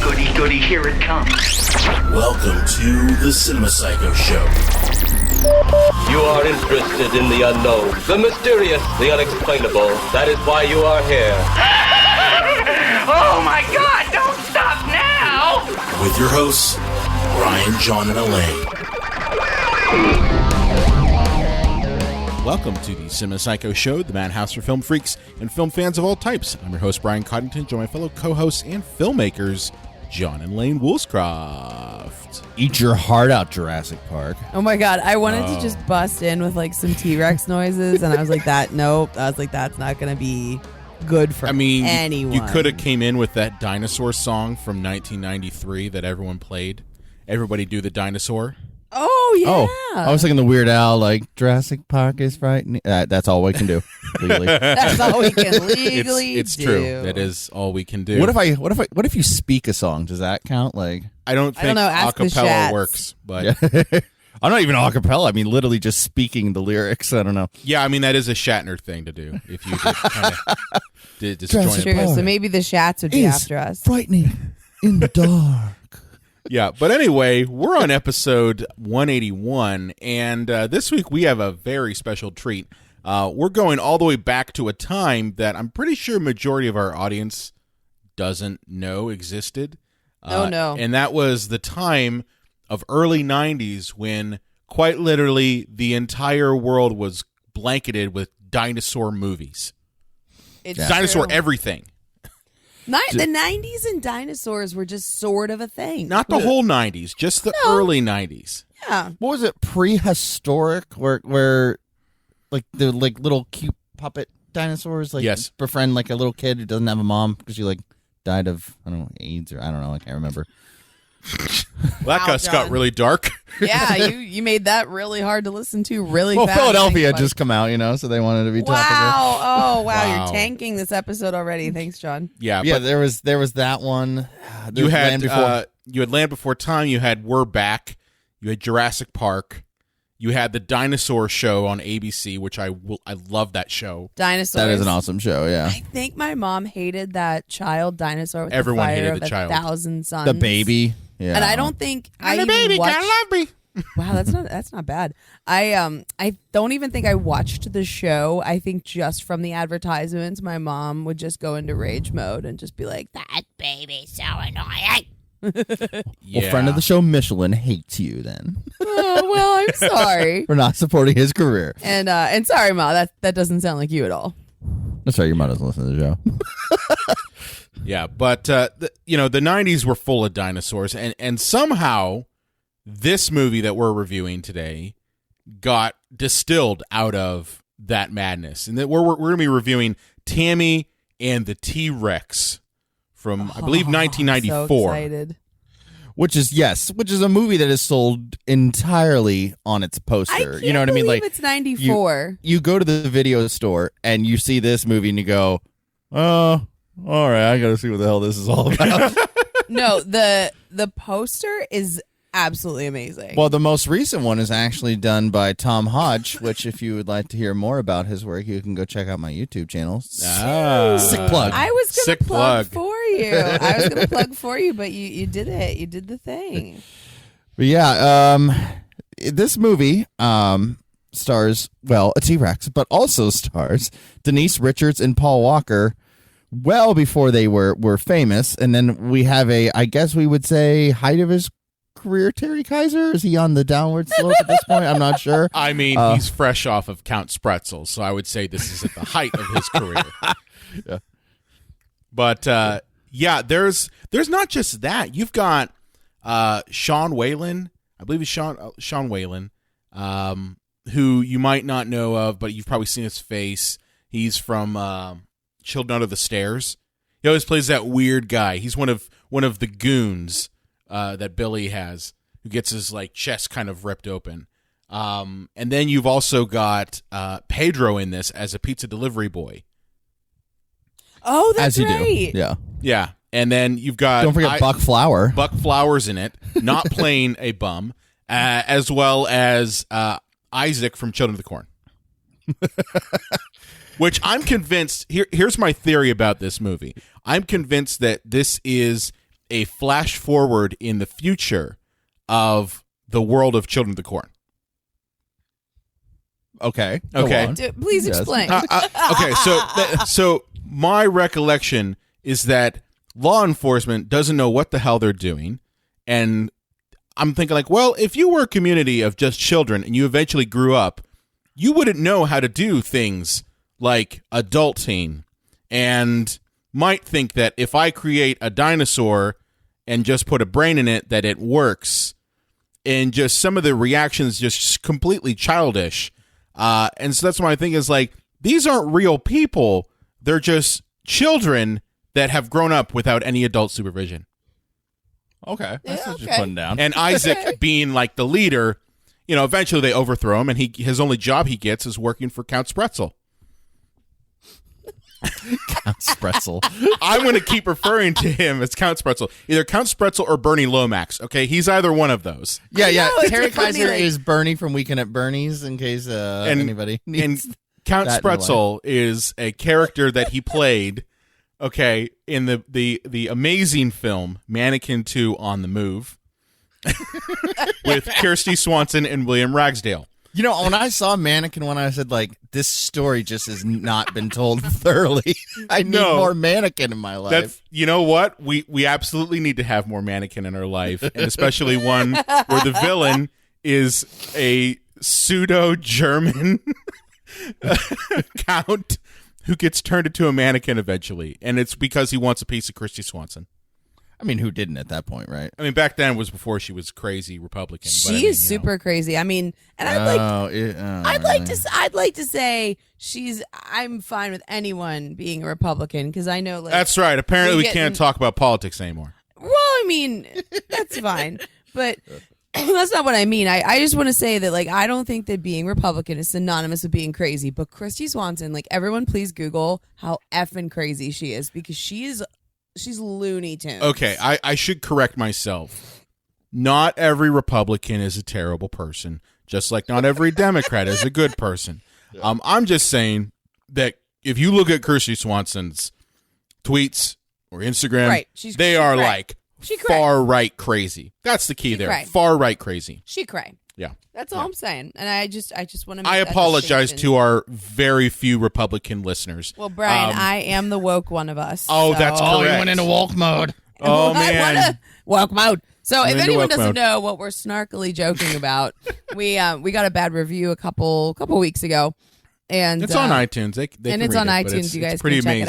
Goody, goody, here it comes. Welcome to the Cinema Psycho Show. You are interested in the unknown, the mysterious, the unexplainable. That is why you are here. Oh my God, don't stop now! With your hosts, Brian, John, and Elaine. Welcome to the Cinema Psycho Show, the madhouse for film freaks and film fans of all types. I'm your host, Brian Coddington, joined by my fellow co-hosts and filmmakers, John and Lane Woolscroft. Eat your heart out, Jurassic Park. Oh my God, I wanted to just bust in with like some T-Rex noises, and I was like, that's not going to be good for anyone. You could have came in with that dinosaur song from 1993 that everyone played. Everybody do the dinosaur. Oh, yeah. Oh, I was thinking the Weird Al, like, Jurassic Park is frightening. That's all we can do, legally. That's all we can legally it's do. True. That is all we can do. What if you speak a song? Does that count? Like, I don't think acapella works, but yeah. I'm not even acapella. I mean, literally just speaking the lyrics. I don't know. Yeah, I mean, that is a Shatner thing to do. If you just kind of did disjointed True, parts. so maybe the Shats would be after us. Frightening in the dark. Yeah, but anyway, we're on episode 181, and this week we have a very special treat. We're going all the way back to a time that I'm pretty sure majority of our audience doesn't know existed. Oh, no. And that was the time of early 90s when quite literally the entire world was blanketed with dinosaur movies. It's Dinosaur true. everything. The 90s and dinosaurs were just sort of a thing. Not the whole 90s, just the early 90s. Yeah. What was it? Prehistoric, where like the little cute puppet dinosaurs, like yes, befriend like a little kid who doesn't have a mom because she like died of AIDS or I don't know, I can't remember. Well, that got really dark. Yeah, you made that really hard to listen to really well, fast. Philadelphia had just come out, so they wanted to be topical. Wow. Wow. You're tanking this episode already. Thanks, John. Yeah, but there was that one. You had Land Before Time. You had We're Back. You had Jurassic Park. You had the Dinosaur Show on ABC, which I love that show. Dinosaurs. That is an awesome show. Yeah, I think my mom hated that child dinosaur with Everyone the fire hated of the child. 1,000 suns. the baby. Yeah, And I don't think I the even baby watched. gotta love me. Wow, that's not bad. I don't even think I watched the show. I think just from the advertisements, my mom would just go into rage mode and just be like, "That baby's so annoying." Yeah. Well, friend of the show, Michelin, hates you then. Oh, well, I'm sorry. For not supporting his career. And sorry, Ma, that doesn't sound like you at all. That's right, your mom doesn't listen to the show. Yeah, but the 90s were full of dinosaurs, and somehow this movie that we're reviewing today got distilled out of that madness, and that we're going to be reviewing Tammy and the T-Rex from I believe 1994. So excited. Which is a movie that is sold entirely on its poster. You know what I mean? Like it's 94. You go to the video store and you see this movie and you go, "Oh, all right, I got to see what the hell this is all about." No, the poster is absolutely amazing. Well, the most recent one is actually done by Tom Hodge, which if you would like to hear more about his work, you can go check out my YouTube channel. Sick plug. I was going to plug plug for you. I was going to plug for you, but you did it. You did the thing. But yeah, this movie stars, a T-Rex, but also stars Denise Richards and Paul Walker well before they were famous. And then we have I guess we would say, height of his career, Terry Kaiser? Is he on the downward slope at this point? I'm not sure. I mean, he's fresh off of Count Spretzel, so I would say this is at the height of his career. Yeah. But there's not just that. You've got Sean Whalen, I believe it's Sean Whalen, who you might not know of, but you've probably seen his face. He's from Children Under the Stairs. He always plays that weird guy. He's one of the goons that Billy has, who gets his chest kind of ripped open. And then you've also got Pedro in this as a pizza delivery boy. Oh, that's as you right. do. Yeah. Yeah. And then you've got... Don't forget Buck Flower. Buck Flower's in it, not playing a bum, as well as Isaac from Children of the Corn. Which I'm convinced... Here's my theory about this movie. I'm convinced that this is a flash forward in the future of the world of Children of the Corn. Okay. Go Okay. on. Please Yes. explain. Okay, so my recollection is that law enforcement doesn't know what the hell they're doing, and I'm thinking like, well, if you were a community of just children and you eventually grew up, you wouldn't know how to do things like adulting, and might think that if I create a dinosaur and just put a brain in it, that it works, and just some of the reactions just completely childish. And so that's what I think is like, these aren't real people. They're just children that have grown up without any adult supervision. Okay. That's what you're okay. putting down. And Isaac being like the leader, eventually they overthrow him, and his only job he gets is working for Count Spretzel. Count Spretzel. I'm going to keep referring to him as Count Spretzel. Either Count Spretzel or Bernie Lomax. Okay, he's either one of those. Yeah. it's Terry funny, Kaiser like- is Bernie from Weekend at Bernie's, in case anybody needs. And Count that in their Spretzel is a character that he played, okay, in the amazing film Mannequin 2 on the Move with Kirsty Swanson and William Ragsdale. When I saw Mannequin One, I said, like, this story just has not been told thoroughly. I need more Mannequin in my life. That's, you know what? We absolutely need to have more Mannequin in our life, and especially one where the villain is a pseudo-German count who gets turned into a mannequin eventually, and it's because he wants a piece of Kirsty Swanson. I mean, who didn't at that point, right? I mean, back then was before she was crazy Republican. She but is super crazy. I mean, and I'd like to say I'm fine with anyone being a Republican, because I know like That's right. Apparently, we get can't in- talk about politics anymore. Well, I mean, that's fine, but that's not what I mean. I just want to say that like I don't think that being Republican is synonymous with being crazy. But Kirsty Swanson, like everyone, please Google how effing crazy she is, because she's Looney Tunes. Okay, I should correct myself. Not every Republican is a terrible person, just like not every Democrat is a good person. I'm just saying that if you look at Kirsty Swanson's tweets or Instagram, Right, they are right. like She cray. far right crazy. That's the key She there. cray. Far right crazy. She cray. Yeah. That's all I'm saying, and I just want to. I apologize to our very few Republican listeners. Well, Brian, I am the woke one of us. Oh, so- that's Oh, correct. he went into woke mode. Oh, I man. wanna woke mode. So if into anyone woke doesn't mode. know what we're snarkily joking about, we got a bad review a couple weeks ago, and It's on iTunes. They and can it's read on it, but iTunes. it's You guys pretty can check amazing. it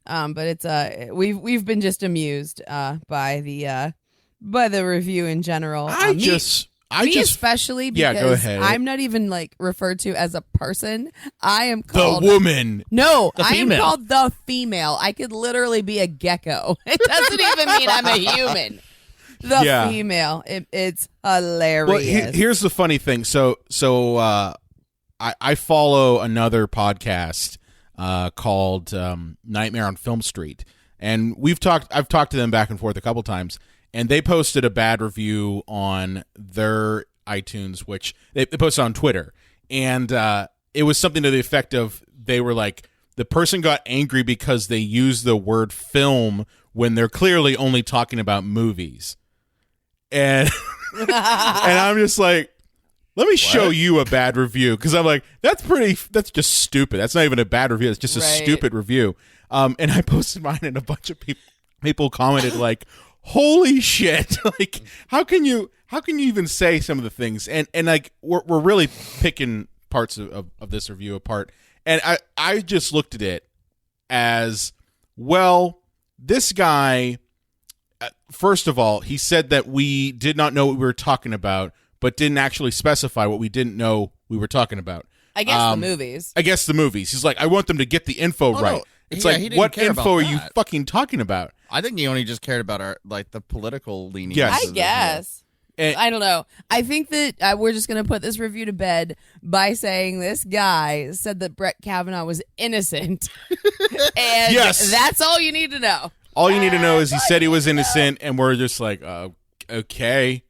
out. But it's we've been just amused by the review in general. I Me just especially Yeah, because go ahead. I'm not even like referred to as a person. I am the called woman. No, The I am female. called the female. I could literally be a gecko. It doesn't even mean I'm a human. The Yeah. female. It's hilarious. Well, here's the funny thing. So I follow another podcast called Nightmare on Film Street, and I've talked to them back and forth a couple times, and they posted a bad review on their iTunes, which they posted on Twitter, and it was something to the effect of, they were like, the person got angry because they used the word film when they're clearly only talking about movies. And and I'm just like, let me show you a bad review, because I'm like, that's just stupid. That's not even a bad review. It's just a Right. stupid review. And I posted mine, and a bunch of people commented like, holy shit. Like, how can you even say some of the things? And like, we're really picking parts of this review apart. And I just looked at it as, well, this guy, first of all, he said that we did not know what we were talking about, but didn't actually specify what we didn't know we were talking about. I guess the movies. I guess the movies. He's like, I want them to get the info right. no. It's Yeah, he like, didn't what care info about are you that. fucking talking about? I think he only just cared about the political leanings. Yes. I guess. And- I don't know. I think that we're just going to put this review to bed by saying this guy said that Brett Kavanaugh was innocent. And Yes. that's all you need to know. All you need to know is he said he was innocent, and we're just like, okay.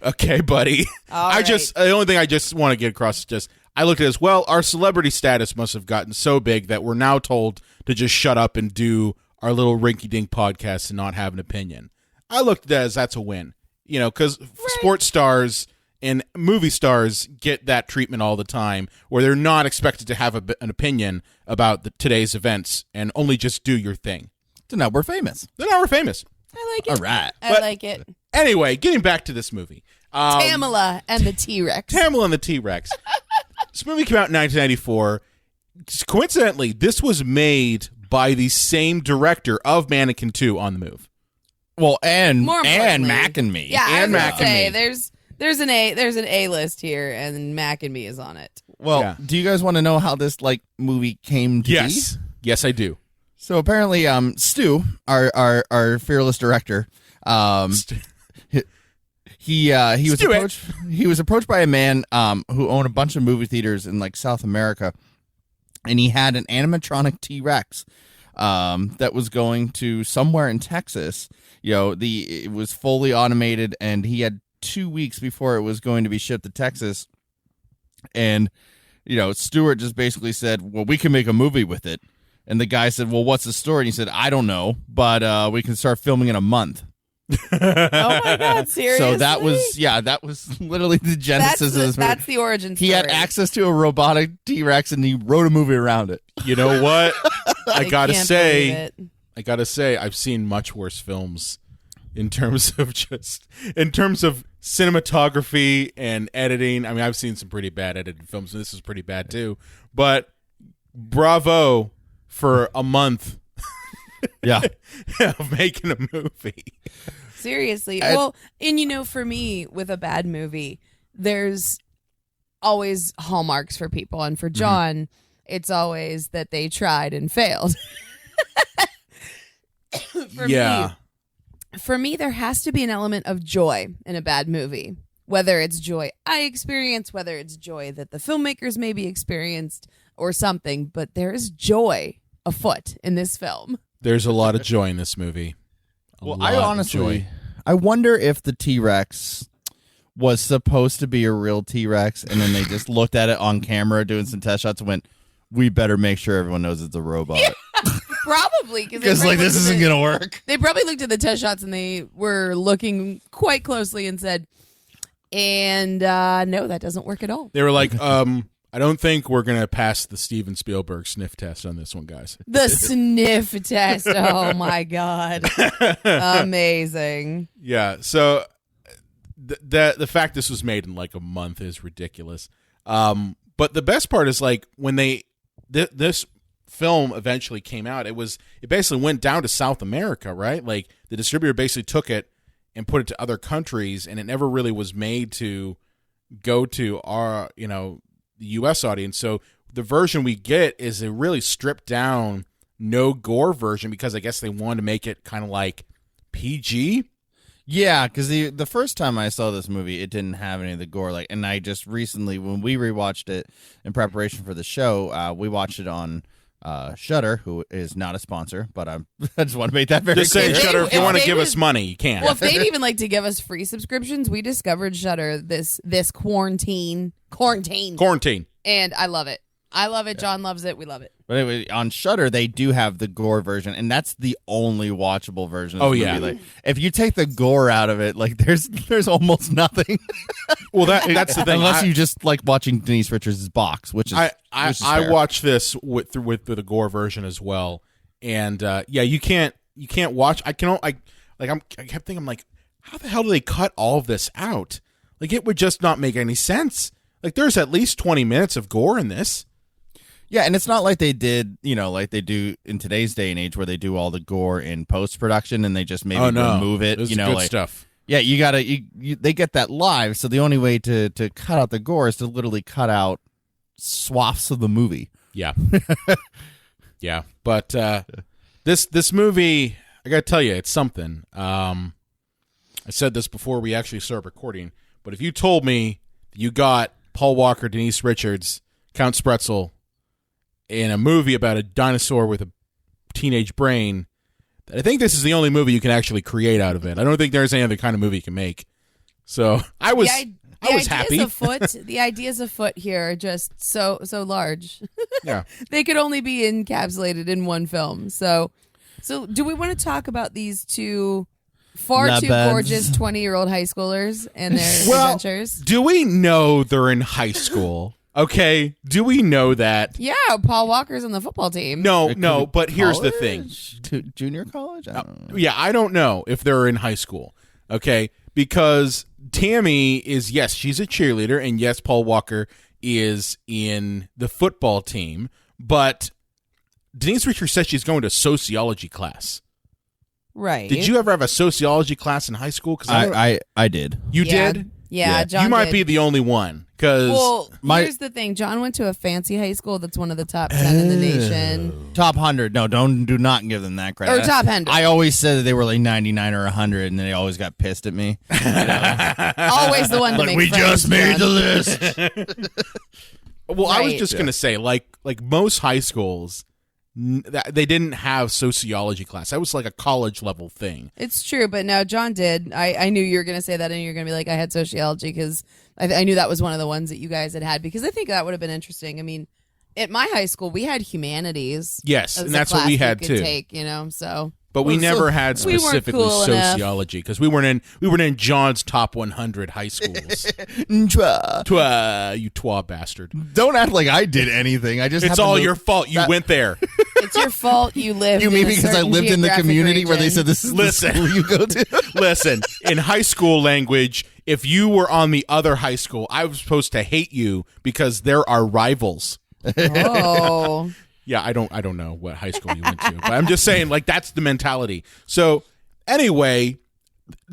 Okay, buddy. All right. The only thing I just want to get across is just, I looked at it as, well, our celebrity status must have gotten so big that we're now told to just shut up and do our little rinky-dink podcast and not have an opinion. I looked at that as that's a win. You know, because sports stars and movie stars get that treatment all the time where they're not expected to have an opinion about today's events and only just do your thing. So now we're famous. I like it. All right. I like it. Anyway, getting back to this movie. Tamala and the T-Rex. Tamala and the T-Rex. This movie came out in 1994. Coincidentally, this was made by the same director of Mannequin 2 on the Move. Well, and More and importantly- Mac and Me. Yeah, And I Mac was and gonna say, Me. there's an A list here, and Mac and Me is on it. Well, Yeah. do you guys want to know how this movie came to be? Yes, I do. So apparently, Stu, our fearless director, he was approached by a man who owned a bunch of movie theaters in like South America, and he had an animatronic T-Rex that was going to somewhere in Texas. You know, it was fully automated, and he had 2 weeks before it was going to be shipped to Texas, and you know, Stewart just basically said, "Well, we can make a movie with it." And the guy said, "Well, what's the story?" And he said, "I don't know, but we can start filming in a month." Oh my God, seriously? So that was literally the genesis of this movie. That's the origin story. He had access to a robotic T-Rex, and he wrote a movie around it. You know what? I gotta can't say, believe it. I've seen much worse films in terms of cinematography and editing. I mean, I've seen some pretty bad edited films, and this is pretty bad too. But bravo for a month Yeah. of making a movie. Seriously. Well, and you know, for me, with a bad movie, there's always hallmarks for people. And for John, it's always that they tried and failed. For me, there has to be an element of joy in a bad movie. Whether it's joy I experience, whether it's joy that the filmmakers maybe experienced or something, but there is joy afoot in this film. There's a lot of joy in this movie. I wonder if the T-Rex was supposed to be a real T-Rex, and then they just looked at it on camera doing some test shots and went, "We better make sure everyone knows it's a robot." Probably. Because like this isn't going to work. They probably looked at the test shots and they were looking quite closely and said, no, that doesn't work at all. They were like, I don't think we're going to pass the Steven Spielberg sniff test on this one, guys. The sniff test. Oh, my God. Amazing. Yeah, so the fact this was made in like a month is ridiculous. But the best part is like when this film eventually came out, it basically went down to South America, right? Like the distributor basically took it and put it to other countries, and it never really was made to go to our, the U.S. audience. So the version we get is a really stripped down, no gore version because I guess they wanted to make it kind of like PG. Yeah, because the first time I saw this movie, it didn't have any of the gore. And I just recently, when we rewatched it in preparation for the show, we watched it on Shudder, who is not a sponsor, but I just want to make that very Just clear. saying, Shudder, if you want to they give would- us money, you can. Well, if they'd even like to give us free subscriptions, we discovered Shudder this quarantine. And I love it. I love it. John loves it. We love it. But anyway, on Shudder, they do have the gore version, and that's the only watchable version of the movie. yeah. Like, if you take the gore out of it, like there's almost nothing. Well, that's the thing. Unless you just like watching Denise Richards' box, which is I fair. watched this with the gore version as well, and you can't watch. I kept thinking, I'm like, how the hell do they cut all of this out? Like it would just not make any sense. Like there's at least 20 minutes of gore in this. Yeah, and it's not like they did, like they do in today's day and age where they do all the gore in post-production and they just maybe remove it. This is good stuff. Yeah, you gotta. They get that live, so the only way to cut out the gore is to literally cut out swaths of the movie. Yeah, yeah. But this movie, I gotta tell you, it's something. I said this before we actually started recording, but if you told me that you got Paul Walker, Denise Richards, Count Spretzel in a movie about a dinosaur with a teenage brain, I think this is the only movie you can actually create out of it. I don't think there's any other kind of movie you can make. So I was happy. The ideas afoot here are just so large. Yeah. They could only be encapsulated in one film. So So, do we want to talk about these two far La too Beds. gorgeous 20-year-old high schoolers and their Well, adventures? do we know they're in high school? Okay, do we know that? Yeah, Paul Walker's on the football team. No, but here's the thing. Junior college? I don't know. Yeah, I don't know if they're in high school. Okay, because Tammy is, yes, she's a cheerleader, and yes, Paul Walker is in the football team, but Denise Richards says she's going to sociology class. Right. Did you ever have a sociology class in high school? Because I did. you Yeah. did. Yeah, John you might did. be the only one. Because Well, here's the thing. John went to a fancy high school that's one of the top 10 in the nation. Top 100. No, do not give them that credit. Or top 100. I always said that they were like 99 or 100, and they always got pissed at me. Always the one to make friends, John. list. well, I was Right. just gonna say, like most high schools, they didn't have sociology class. That was like a college level thing. It's true, but no, John did. I knew you were going to say that, and you're going to be like, I had sociology, because I knew that was one of the ones that you guys had, because I think that would have been interesting. I mean, at my high school, we had humanities. Yes, as and a that's what class we you had could too. Take, so. But we never had we weren't specifically cool enough. sociology because we weren't in John's top 100 high schools. Don't You twa bastard! act like I did anything. I just It's happened all to- your fault. You went there. It's your fault you lived You mean in a because I certain lived in the geographic community where they region. said this is Listen. the school you go to? Listen, in high school language, if you were on the other high school, I was supposed to hate you because there are rivals. Oh. Yeah, I don't know what high school you went to, but I'm just saying, like, that's the mentality. So anyway,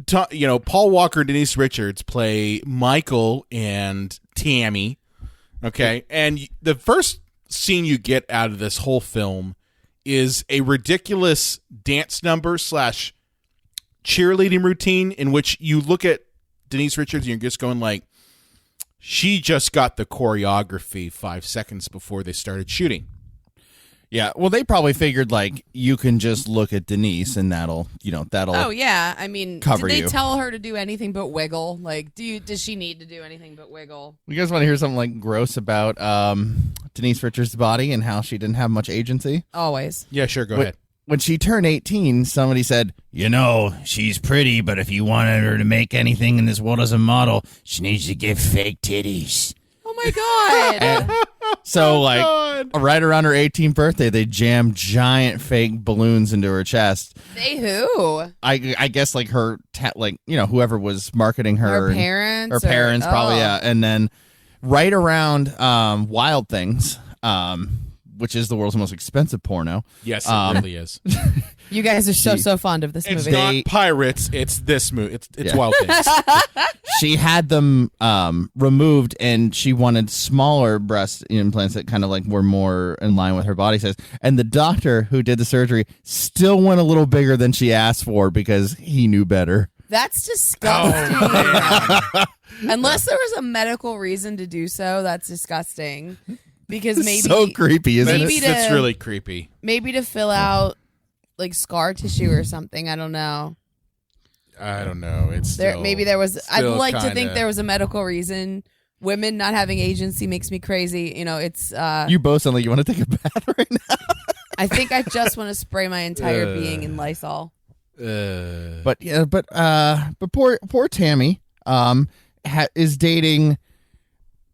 Paul Walker and Denise Richards play Michael and Tammy. Okay, and the first scene you get out of this whole film is a ridiculous dance number / cheerleading routine in which you look at Denise Richards and you're just going like, she just got the choreography 5 seconds before they started shooting. Yeah, well, they probably figured, like, you can just look at Denise and that'll. Oh, yeah. I mean, Cover did they you. tell her to do anything but wiggle? Like, does she need to do anything but wiggle? You guys want to hear something, like, gross about Denise Richards' body and how she didn't have much agency? Always. Yeah, sure, go ahead. When she turned 18, somebody said, she's pretty, but if you wanted her to make anything in this world as a model, she needs to get fake titties. Oh, my God. So, right around her 18th birthday, they jammed giant fake balloons into her chest. They who? I guess, like, her, whoever was marketing her. Her parents? Her parents, probably, Oh. yeah. And then right around Wild Things, which is the world's most expensive porno. Yes, it really is. You guys are so fond of this It's movie. not pirates. It's this movie. It's Yeah. Wild Things. She had them removed, and she wanted smaller breast implants that kind of like were more in line with her body size. And the doctor who did the surgery still went a little bigger than she asked for because he knew better. That's disgusting. Unless there was a medical reason to do so, that's disgusting. Because maybe So creepy, isn't maybe it? That's to- really creepy. maybe to fill out like scar tissue or something. I don't know. I don't know. It's There still, maybe there was. I'd still like to think kinda- there was a medical reason. Women not having agency makes me crazy. It's. You both sound like you want to take a bath right now. I think I just want to spray my entire being in Lysol. But poor Tammy is dating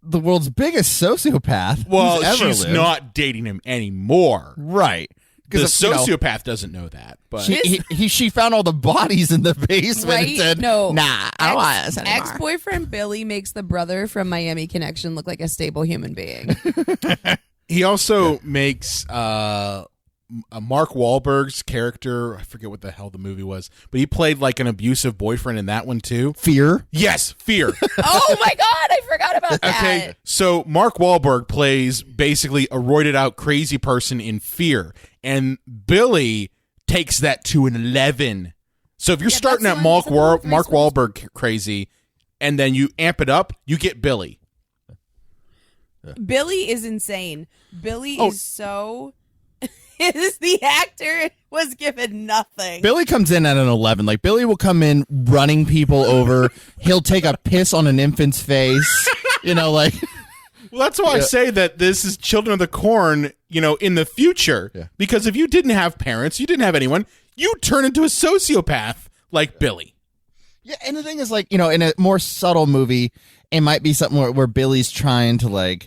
the world's biggest sociopath. Well, who's ever she's lived. not dating him anymore. Right. The Because sociopath doesn't know that, but she found all the bodies in the basement Right? and said, No. "Nah, I don't want this anymore." Ex-boyfriend Billy makes the brother from Miami Connection look like a stable human being. he also makes Mark Wahlberg's character. I forget what the hell the movie was, but he played like an abusive boyfriend in that one too. Fear. Yes, Fear. Oh my God, I forgot about that. Okay, so Mark Wahlberg plays basically a roided out crazy person in Fear, and Billy takes that to an 11. So if you're Yeah, starting that's at the one- Mark is that the one with Mark Reese Witherspoon? Wahlberg crazy, and then you amp it up, you get Billy. Billy is insane. Billy Oh. is so. Is the actor was given nothing. Billy comes in at an 11. Like, Billy will come in running people over. He'll take a piss on an infant's face. Like... Well, that's why I say that this is Children of the Corn, in the future. Yeah. Because if you didn't have parents, you didn't have anyone, you turn into a sociopath like Billy. Yeah, and the thing is, like, in a more subtle movie, it might be something where Billy's trying to,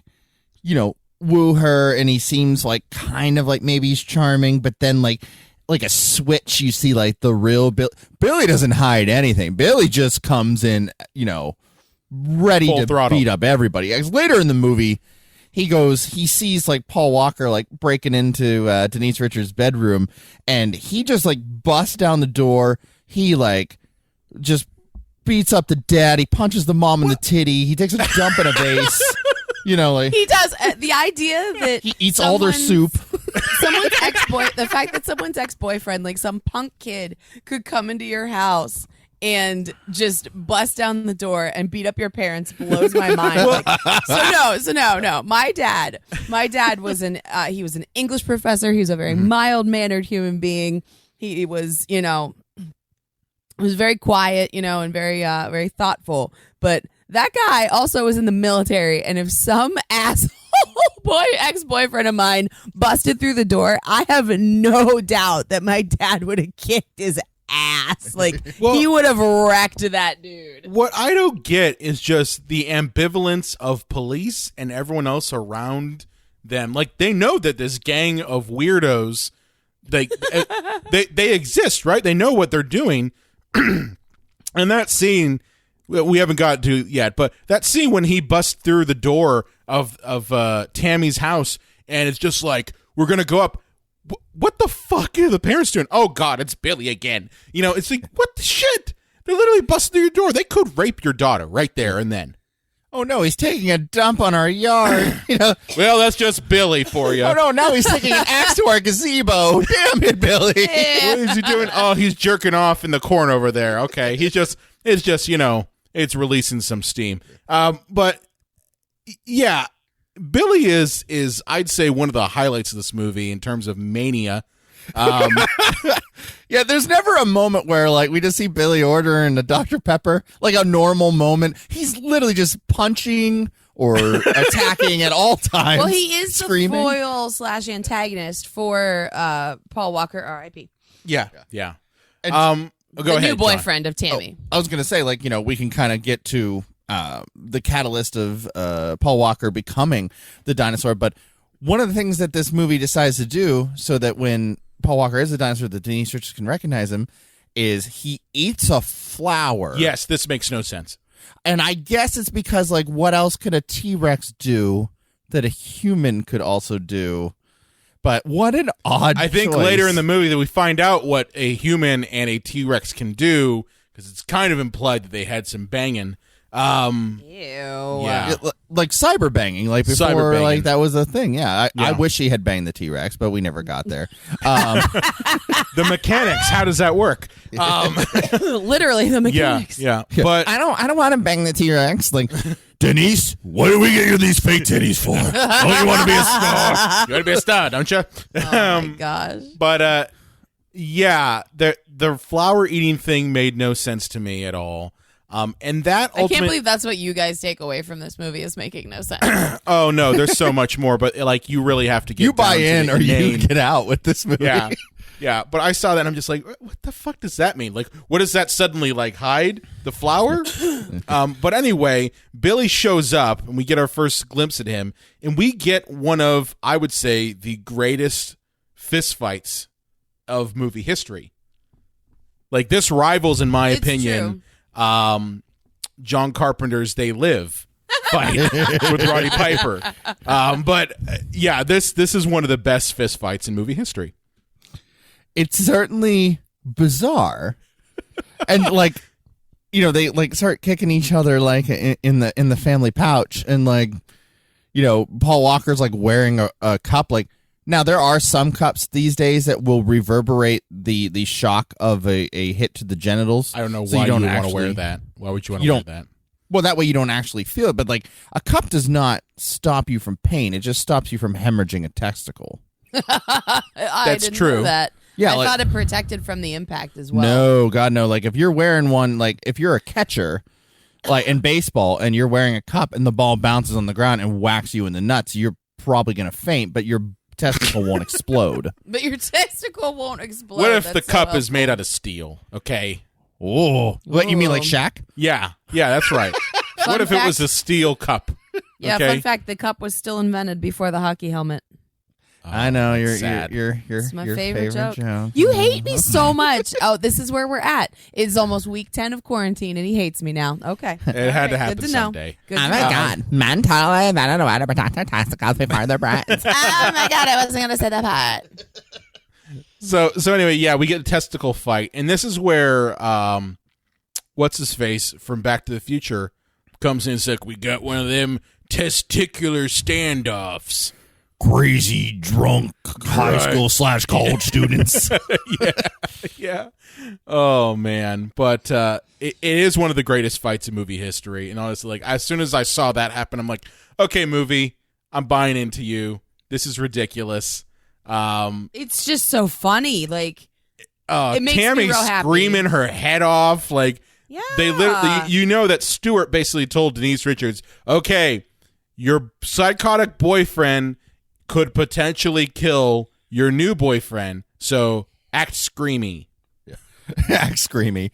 woo her, and he seems like kind of like maybe he's charming, but then like a switch, you see like the real Billy doesn't hide anything. Billy just comes in, ready Full to throttle. beat up everybody. As later in the movie, he sees like Paul Walker like breaking into Denise Richards' bedroom, and he just like busts down the door. He like just beats up the dad. He punches the mom in the titty. He takes a dump in a vase. Like He does. The idea that he eats all their soup. The fact that someone's ex-boyfriend, like some punk kid, could come into your house and just bust down the door and beat up your parents blows my mind. So no. My dad was he was an English professor. He was a very mild-mannered human being. He was, was very quiet, and very very thoughtful. But that guy also was in the military, and if some asshole ex-boyfriend of mine busted through the door, I have no doubt that my dad would have kicked his ass. Like, he would have wrecked that dude. What I don't get is just the ambivalence of police and everyone else around them. Like, they know that this gang of weirdos, they exist, right? They know what they're doing. And that scene, we haven't got to yet, but that scene when he busts through the door of Tammy's house, and it's just like, we're going to go up. What the fuck are the parents doing? Oh, God, it's Billy again. It's like, what the shit? They're literally busting through your door. They could rape your daughter right there and then. Oh, no, he's taking a dump on our yard. Well, that's just Billy for you. Oh, no, now he's taking an axe to our gazebo. Damn it, Billy. What is he doing? Oh, he's jerking off in the corn over there. Okay, it's just, it's releasing some steam. But, yeah, Billy is I'd say one of the highlights of this movie in terms of mania. Yeah, there's never a moment where like we just see Billy ordering a Dr. Pepper, like a normal moment. He's literally just punching or attacking at all times. Well, he is screaming. the foil / antagonist for Paul Walker, R.I.P. Yeah. And Go the ahead, new boyfriend of Tammy. I was going to say, like, we can kind of get to the catalyst of Paul Walker becoming the dinosaur. But one of the things that this movie decides to do so that when Paul Walker is the dinosaur, that Denise Richards can recognize him, is he eats a flower. Yes, this makes no sense. And I guess it's because, like, what else could a T-Rex do that a human could also do? But what an odd I think choice. later in the movie that we find out what a human and a T-Rex can do, because it's kind of implied that they had some banging. Ew. Yeah. Like cyber banging, like before, Cyber banging. like that was a thing. Yeah, I Yeah. wish he had banged the T-Rex, but we never got there. The mechanics, how does that work? Literally the mechanics. Yeah. But I don't want to bang the T-Rex. Like, Denise, what do we get you these fake titties for? Oh, you want to be a star? you want to be a star, don't you? Oh my gosh. But yeah, the flower eating thing made no sense to me at all. And that I can't believe that's what you guys take away from this movie is making no sense. Oh no, there's so much more. But like, you really have to get you buy down to in the or name. you get out with this movie. Yeah. But I saw that and I'm just like, what the fuck does that mean? Like, what does that suddenly like hide the flower? But anyway, Billy shows up and we get our first glimpse at him, and we get one of, I would say, the greatest fistfights of movie history. Like, this rivals, in my It's opinion, John Carpenter's They Live fight with Roddy Piper. But yeah, this is one of the best fist fights in movie history. It's certainly bizarre, and like, they like start kicking each other like in the family pouch, and like, Paul Walker's like wearing a cup. Like, now there are some cups these days that will reverberate the shock of a hit to the genitals. I don't know so why you don't would want to actually wear that. Why would you want to wear that? Well, that way you don't actually feel it. But like, a cup does not stop you from pain. It just stops you from hemorrhaging a testicle. I didn't know that. Yeah, I thought it protected from the impact as well. No, God, no. Like, if you're wearing one, like, if you're a catcher, like in baseball, and you're wearing a cup, and the ball bounces on the ground and whacks you in the nuts, you're probably gonna faint, but your testicle won't explode. But your testicle won't explode. What if That's the so cup is helpful. made out of steel? Okay. Oh, what you mean, like Shaq? Yeah, that's right. What if it was a steel cup? Yeah, Okay. fun fact, the cup was still invented before the hockey helmet. I know sad. you're It's my your favorite joke. joke. You hate me so much. Oh, this is where we're at. It's almost week 10 of quarantine, and he hates me now. Okay. It had to All right, happen good to know. someday. Good to know. Men totally better know how to protect their testicles before their breasts. Oh my God, I wasn't going to say that part. So anyway, yeah, we get a testicle fight, and this is where what's his face from Back to the Future comes in and says, "We got one of them testicular standoffs." Crazy drunk high school / college students. Yeah. Oh man, but it is one of the greatest fights in movie history, and honestly, like as soon as I saw that happen, I'm like, okay, movie, I'm buying into you. This is ridiculous. It's just so funny. Like, it makes me Tammy real happy. screaming her head off, like yeah. they literally, you know, that Stewart basically told Denise Richards, okay, your psychotic boyfriend could potentially kill your new boyfriend, so act screamy. Act screamy.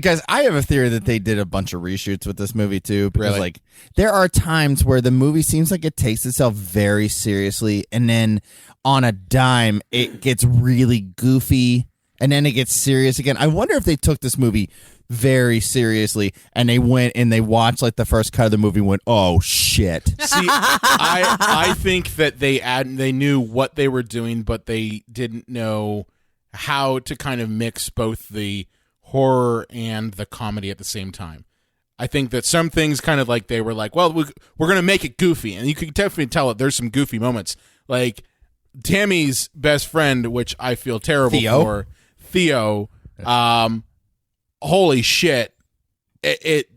Guys, I have a theory that they did a bunch of reshoots with this movie too, because Really? like there are times where the movie seems like it takes itself very seriously, and then on a dime it gets really goofy, and then it gets serious again. I wonder if they took this movie very seriously and they went and they watched like the first cut of the movie and went, oh shit. See, I think that they knew what they were doing, but they didn't know how to kind of mix both the horror and the comedy at the same time. I think that some things kind of like they were like, well, we're going to make it goofy, and you can definitely tell that there's some goofy moments. Like Tammy's best friend, which I feel terrible for, Theo. Holy shit. It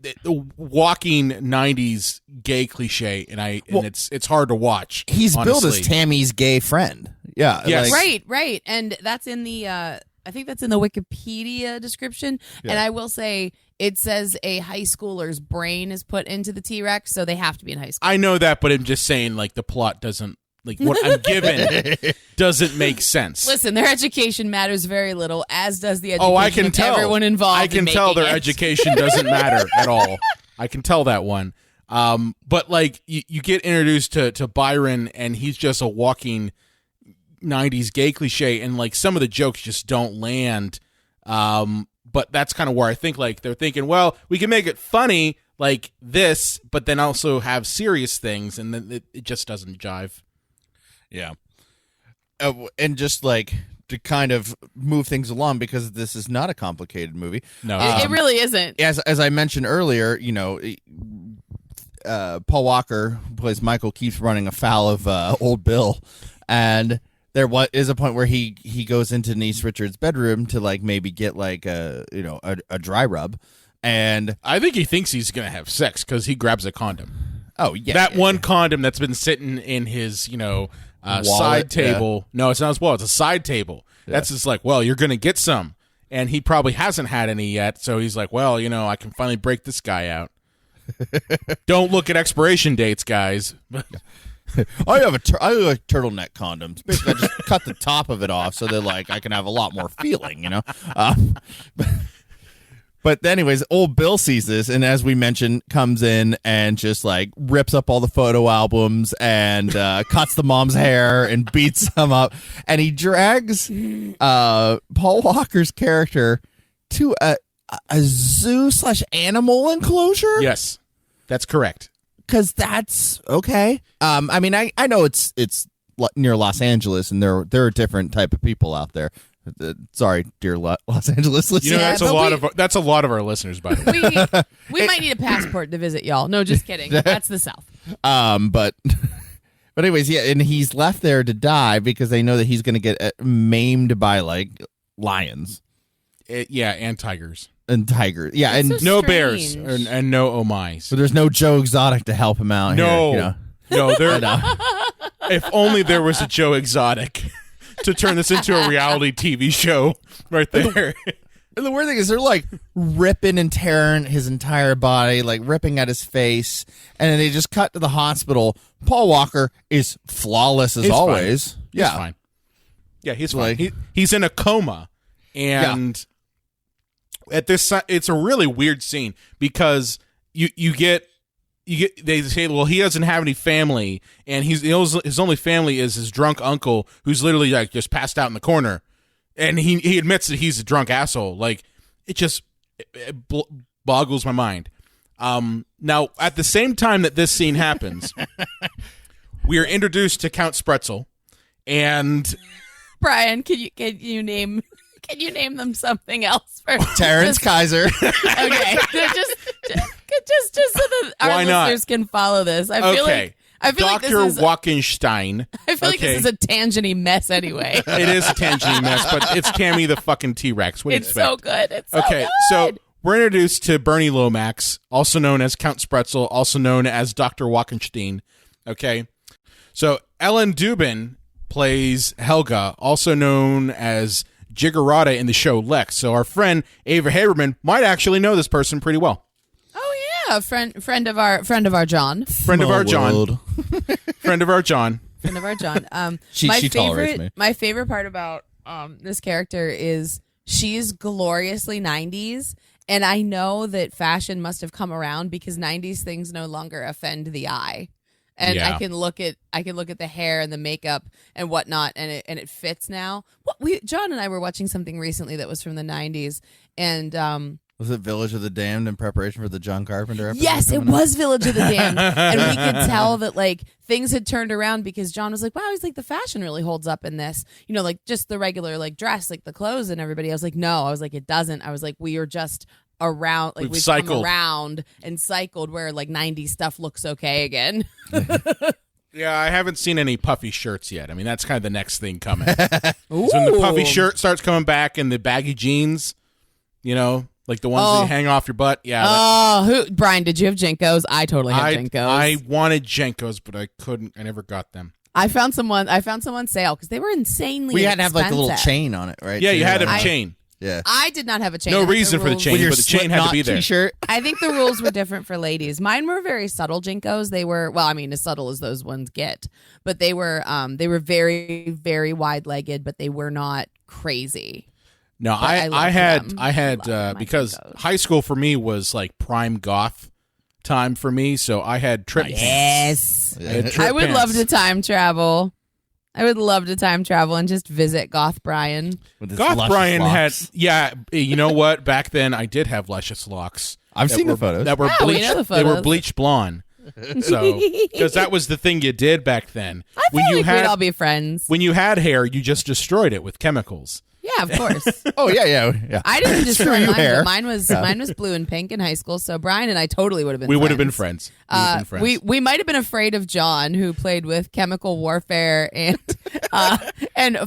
walking 90s gay cliche, and it's hard to watch. He's billed as honestly. Tammy's gay friend. Yeah. Yes. Right. And that's in the, I think that's in the Wikipedia description. Yeah. And I will say it says a high schooler's brain is put into the T-Rex, so they have to be in high school. I know that, but I'm just saying, like, the plot doesn't, like, what I'm given doesn't make sense. Listen, their education matters very little, as does the education I can of tell. everyone involved. I can in tell making their it. education doesn't matter at all. I can tell that one. But like you get introduced to Byron, and he's just a walking 90s gay cliche, and like some of the jokes just don't land. But that's kind of where I think like they're thinking, well, we can make it funny like this, but then also have serious things, and then it just doesn't jive. Yeah. And just like to kind of move things along, because this is not a complicated movie. No. It really isn't. As I mentioned earlier, you know, Paul Walker, who plays Michael, keeps running afoul of Old Bill, and there is a point where he goes into Denise Richards' bedroom to like maybe get like a dry rub, and I think he thinks he's gonna have sex because he grabs a condom. oh yeah, That yeah, one yeah. condom that's been sitting in his, Wallet, side table. yeah. No, it's not his wallet. It's a side table. Yeah. That's just like, well, you're going to get some. And he probably hasn't had any yet. So he's like, well, I can finally break this guy out. Don't look at expiration dates, guys. I like turtleneck condoms. Basically, I just cut the top of it off so that like I can have a lot more feeling, But anyways, old Bill sees this, and as we mentioned, comes in and just like rips up all the photo albums and cuts the mom's hair and beats them up, and he drags Paul Walker's character to a zoo / animal enclosure. Yes, that's correct. Because that's okay. I mean, I know it's near Los Angeles, and there are different type of people out there. Sorry, dear Los Angeles listeners. That's a lot of our listeners, by the way. We might need a passport to visit y'all. No, just kidding. That's the South. But anyways, yeah, and he's left there to die because they know that he's going to get maimed by like lions And tigers. and tigers. Yeah, and That's so No strange. bears and no oh mys. so there's no Joe Exotic to help him out. No, here, no. There. know. If only there was a Joe Exotic to turn this into a reality TV show right there. And the weird thing is they're like ripping and tearing his entire body, like ripping at his face. And then they just cut to the hospital. Paul Walker is flawless as He's always. Fine. Yeah. He's fine. Yeah, he's Like- fine. He's in a coma. And at this, it's a really weird scene because you get they say, well, he doesn't have any family, and his only family is his drunk uncle who's literally like just passed out in the corner, and he admits that he's a drunk asshole. Like it boggles my mind. Now at the same time that this scene happens, we are introduced to Count Spretzel, and Brian, can you name them something else for Terrence Kaiser. Okay, just so that our Why not? listeners can follow this. I feel like Dr. this is. Walkenstein. I feel like this is a tangent-y mess anyway. It is a tangent mess, but it's Tammy the fucking T-Rex. What do you It's so expect? good. It's so Okay, good. so we're introduced to Bernie Lomax, also known as Count Spretzel, also known as Dr. Walkenstein. Okay, so Ellen Dubin plays Helga, also known as Jiggerata in the show Lex. So our friend Ava Haberman might actually know this person pretty well. Oh yeah, friend of our John. Friend of our John. World. Friend of our John. Friend of our John. She tolerates me. My favorite part about this character is she's gloriously 90s, and I know that fashion must have come around because 90s things no longer offend the eye. And Yeah. I can look at the hair and the makeup and whatnot, and it fits now. John and I were watching something recently that was from the 90s, and Was it Village of the Damned in preparation for the John Carpenter episode? yes, it coming up? was Village of the Damned, and we could tell that like things had turned around because John was like, "Wow, he's like the fashion really holds up in this, like just the regular like dress, like the clothes and everybody." I was like, "No," I was like, "It doesn't." I was like, "We are just." Around like we've cycled. come around and cycled where like 90s stuff looks okay again. Yeah, I haven't seen any puffy shirts yet. I mean, that's kind of the next thing coming. When the puffy shirt starts coming back and the baggy jeans, like the ones that hang off your butt. Yeah. Brian, did you have Jenkos? I totally had Jenkos. I wanted Jenkos, but I couldn't. I never got them. I found someone sale because they were insanely We had to have like a little expensive. chain on it, right? Yeah, you had a I- chain. Yeah. I did not have a chain. No I think reason for the rules- chain, but the chain had to be there. T-shirt. I think the rules were different for ladies. Mine were very subtle Jinkos. They were, well, I mean, as subtle as those ones get, but they were very, very wide-legged, but they were not crazy. No, But I I loved had them. I had I loved my because Jenkos. high school for me was like prime goth time for me, so I had trip pants. Yes. I had trip I would pants. love to time travel. I would love to time travel and just visit Goth Brian. With his Goth luscious Brian locks. had, yeah. You know what? Back then, I did have luscious locks. I've that seen were- the photos. that were Yeah, we bleached. know the They were photos. bleached blonde. So, because that was the thing you did back then. I feel like we'd all be friends. when you had hair, you just destroyed it with chemicals. Yeah, of course. Oh yeah. I didn't destroy Screw you, mine, hair. but mine was blue and pink in high school. So Brian and I totally would have been. We would have been friends. We would have been friends. We might have been afraid of John, who played with chemical warfare and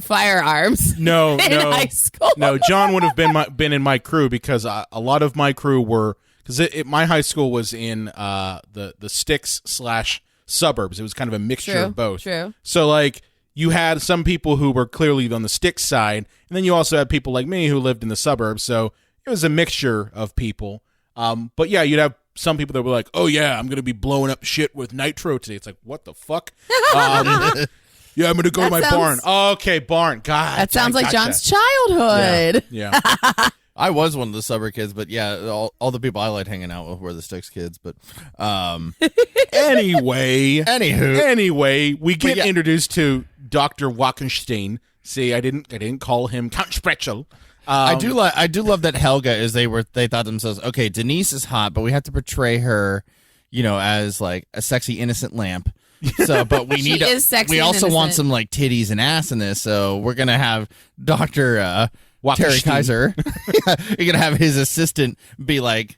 firearms. No, in no, high school. no. John would have been in my crew because a lot of my crew were because my high school was in the sticks / suburbs. It was kind of a mixture True, of both. true. So like you had some people who were clearly on the sticks side, and then you also had people like me who lived in the suburbs. So it was a mixture of people. But yeah, you'd have some people that were like, "Oh yeah, I'm gonna be blowing up shit with nitro today." It's like, what the fuck? Yeah, I'm gonna go to my That barn. sounds- Okay, barn. God, That sounds I like gotcha. John's childhood. Yeah. I was one of the suburb kids, but yeah, all the people I liked hanging out with were the Sticks kids. But Anyway, we get yeah. introduced to Dr. Walkenstein. See, I didn't call him Count Spretzel. I do love that Helga is they thought themselves, okay, Denise is hot, but we have to portray her, as like a sexy innocent lamp. So, but we She need is sexy we and also want innocent. some like titties and ass in this. So we're gonna have Dr. Terry Walkenstein. Kaiser. You're gonna have his assistant be like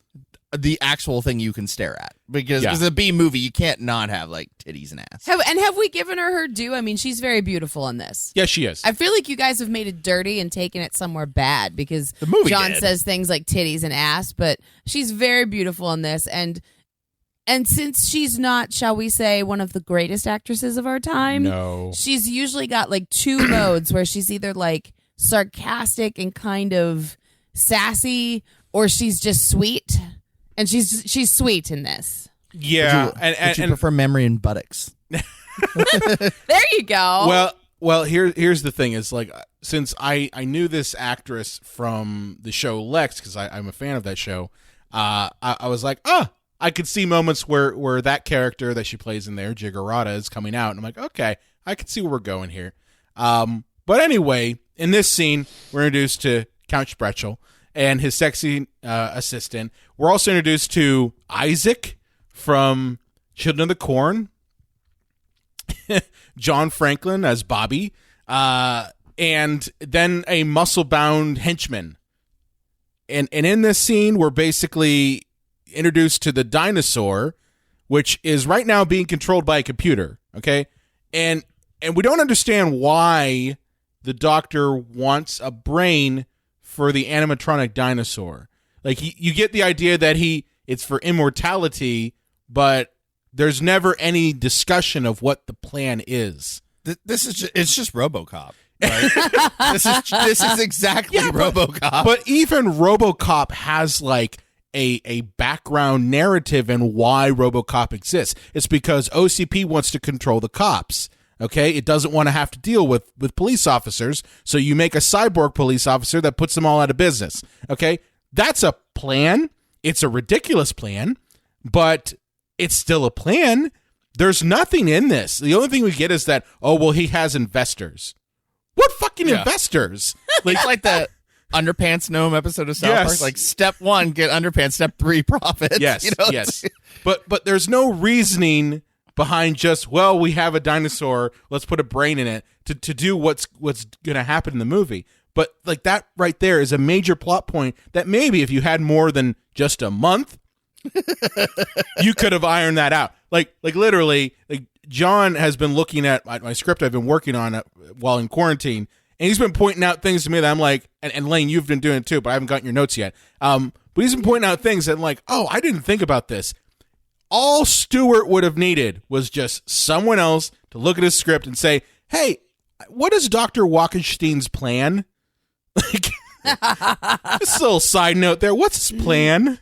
the actual thing you can stare at because Yeah. it's a B movie. You can't not have like titties and ass. Have we given her due? I mean, she's very beautiful in this. Yeah, she is. I feel like you guys have made it dirty and taken it somewhere bad because The movie John did. says things like titties and ass, but she's very beautiful in this. And since she's not, shall we say, one of the greatest actresses of our time, No. she's usually got like two modes where she's either like sarcastic and kind of sassy or she's just sweet, and she's sweet in this. Yeah, would you prefer memory and buttocks? There you go. Well, here's the thing: is like since I knew this actress from the show Lex because I'm a fan of that show. I was like, I could see moments where that character that she plays in there, Jiggerata, is coming out, and I'm like, okay, I can see where we're going here. But anyway, in this scene, we're introduced to Count Spretzel and his sexy assistant. We're also introduced to Isaac from Children of the Corn, John Franklin as Bobby, and then a muscle-bound henchman. And in this scene, we're basically introduced to the dinosaur, which is right now being controlled by a computer, okay? And we don't understand why the doctor wants a brain for the animatronic dinosaur. Like, you get the idea that it's for immortality, but there's never any discussion of what the plan is. It's just RoboCop. Right? this is exactly RoboCop. But even RoboCop has like a background narrative and why RoboCop exists. It's because OCP wants to control the cops. Okay, it doesn't want to have to deal with police officers, so you make a cyborg police officer that puts them all out of business. Okay, that's a plan. It's a ridiculous plan, but it's still a plan. There's nothing in this. The only thing we get is that, he has investors. What fucking investors? Like the Underpants Gnome episode of South Park. Like step 1, get underpants. Step 3, profits. Yes, yes. But there's no reasoning behind just, we have a dinosaur, let's put a brain in it to do what's going to happen in the movie. But like that right there is a major plot point that maybe if you had more than just a month, you could have ironed that out. Like literally, like John has been looking at my script I've been working on while in quarantine, and he's been pointing out things to me that I'm like, and Lane, you've been doing it too, but I haven't gotten your notes yet. But he's been pointing out things that I'm like, I didn't think about this. All Stewart would have needed was just someone else to look at his script and say, hey, what is Dr. Walkenstein's plan? Like, just a little side note there. What's his plan?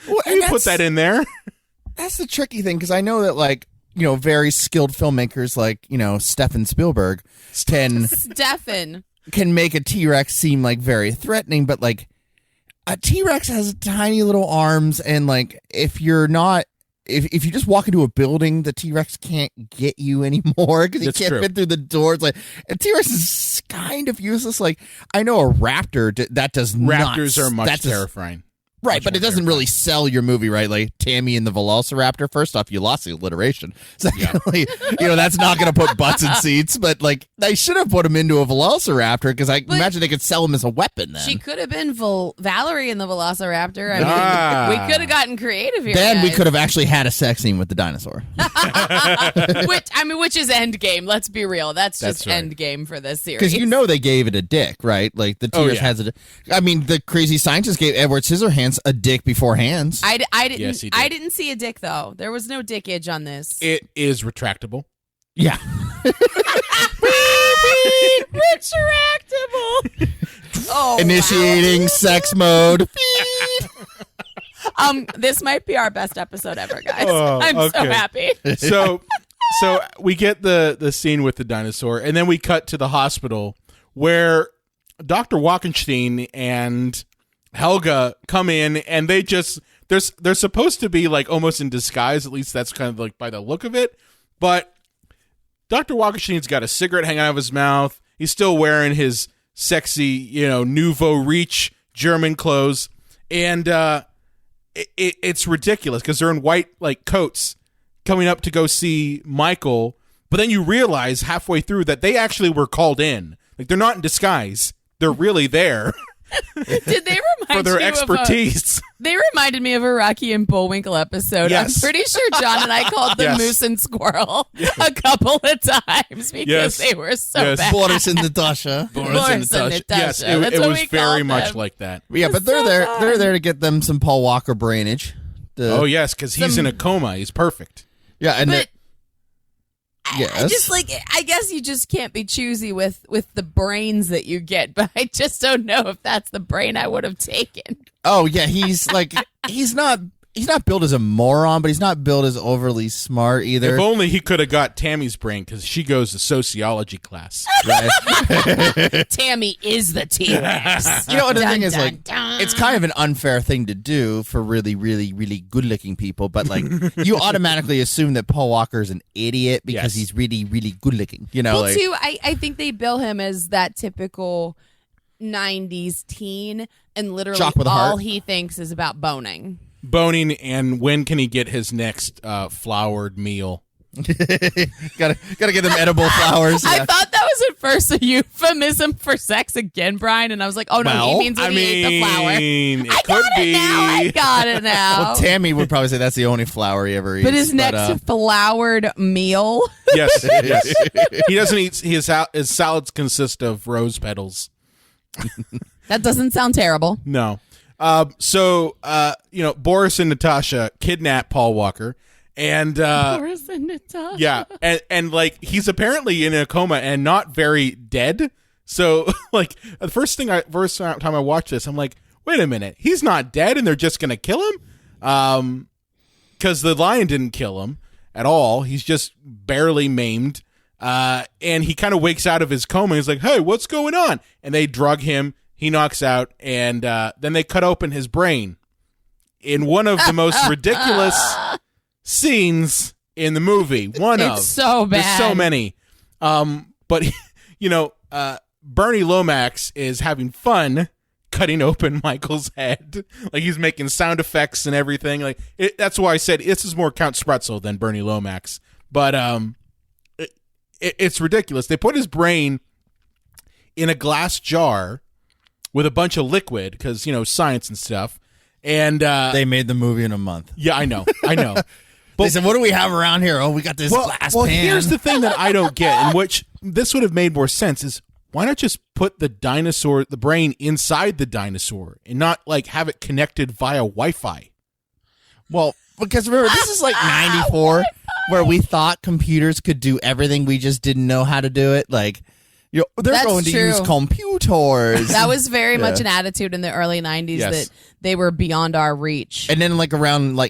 You put that in there. That's the tricky thing, because I know that, like, very skilled filmmakers like, Steffen Spielberg can make a T-Rex seem like very threatening, but like a T-Rex has tiny little arms, and like if you just walk into a building, the T-Rex can't get you anymore because he can't fit through the doors. Like a T-Rex is kind of useless. Like I know a raptor that does Raptors are much terrifying. Right, but it doesn't really sell your movie, right? Like Tammy and the Velociraptor. First off, you lost the alliteration. Secondly, that's not going to put butts in seats. But like, they should have put him into a Velociraptor because I imagine they could sell him as a weapon. Then she could have been Valerie in the Velociraptor. I mean, we could have gotten creative here. Then we could have actually had a sex scene with the dinosaur. which is Endgame. Let's be real. That's just right. Endgame for this series. Because they gave it a dick, right? Like the T-Rex has a. I mean, the crazy scientist gave Edward Scissorhands a dick before hands. I didn't see a dick though. There was no dickage on this. It is retractable. Yeah. Retractable. Initiating sex mode. This might be our best episode ever, guys. I'm so happy. So we get the scene with the dinosaur, and then we cut to the hospital where Dr. Walkenstein and Helga come in, and they're supposed to be like almost in disguise. At least that's kind of like by the look of it. But Dr. Walkenstein's got a cigarette hanging out of his mouth. He's still wearing his sexy, nouveau riche German clothes, and it's ridiculous because they're in white like coats coming up to go see Michael. But then you realize halfway through that they actually were called in. Like they're not in disguise; they're really there. Did they remind for their you expertise? They reminded me of a Rocky and Bullwinkle episode. Yes. I'm pretty sure John and I called them Moose and Squirrel a couple of times because they were so bad. Boris and Natasha. Boris and Natasha. Yes, it was very much like that. Yeah, but they're there. Fun. They're there to get them some Paul Walker brainage. Yes, because he's in a coma. He's perfect. Yeah, and Yes. I just I guess you just can't be choosy with the brains that you get, but I just don't know if that's the brain I would have taken. Oh yeah, he's not built as a moron, but he's not built as overly smart either. If only he could have got Tammy's brain, because she goes to sociology class. Right? Tammy is the T-Rex. You know what the thing is, dun. it's kind of an unfair thing to do for really, really, really good-looking people, but you automatically assume that Paul Walker is an idiot because he's really, really good-looking. Well, too, I think they bill him as that typical 90s teen, and literally Jock with a all heart. he thinks is about boning. Boning, and when can he get his next flowered meal? gotta get them edible flowers. I Yeah. thought that was at first a euphemism for sex again, Brian, and I was like, oh no, he means when he ate the flower. It could be. I got it now. Well, Tammy would probably say that's the only flower he ever eats. But his next flowered meal. Yes, yes. He doesn't eat. His salads consist of rose petals. That doesn't sound terrible. No. So Boris and Natasha kidnap Paul Walker, and Boris and Natasha. yeah, and he's apparently in a coma and not very dead. So the first time I watched this, I'm like, wait a minute, he's not dead, and they're just gonna kill him? Because the lion didn't kill him at all. He's just barely maimed. And he kind of wakes out of his coma. He's like, hey, what's going on? And they drug him. He knocks out, and then they cut open his brain in one of the most ridiculous scenes in the movie. It's so bad. There's so many. But, Bernie Lomax is having fun cutting open Michael's head. He's making sound effects and everything. That's why I said this is more Count Spretzel than Bernie Lomax. But it's ridiculous. They put his brain in a glass jar with a bunch of liquid because, science and stuff. And they made the movie in a month. Yeah, I know. But They said, what do we have around here? Oh, we got this glass pan. Here's the thing that I don't get, in which this would have made more sense, is why not just put the brain inside the dinosaur and not have it connected via Wi-Fi? Well, because remember, this is 94, where we thought computers could do everything. We just didn't know how to do it. They're That's going to true. use computers. That was very much an attitude in the early 90s Yes. that they were beyond our reach. And then around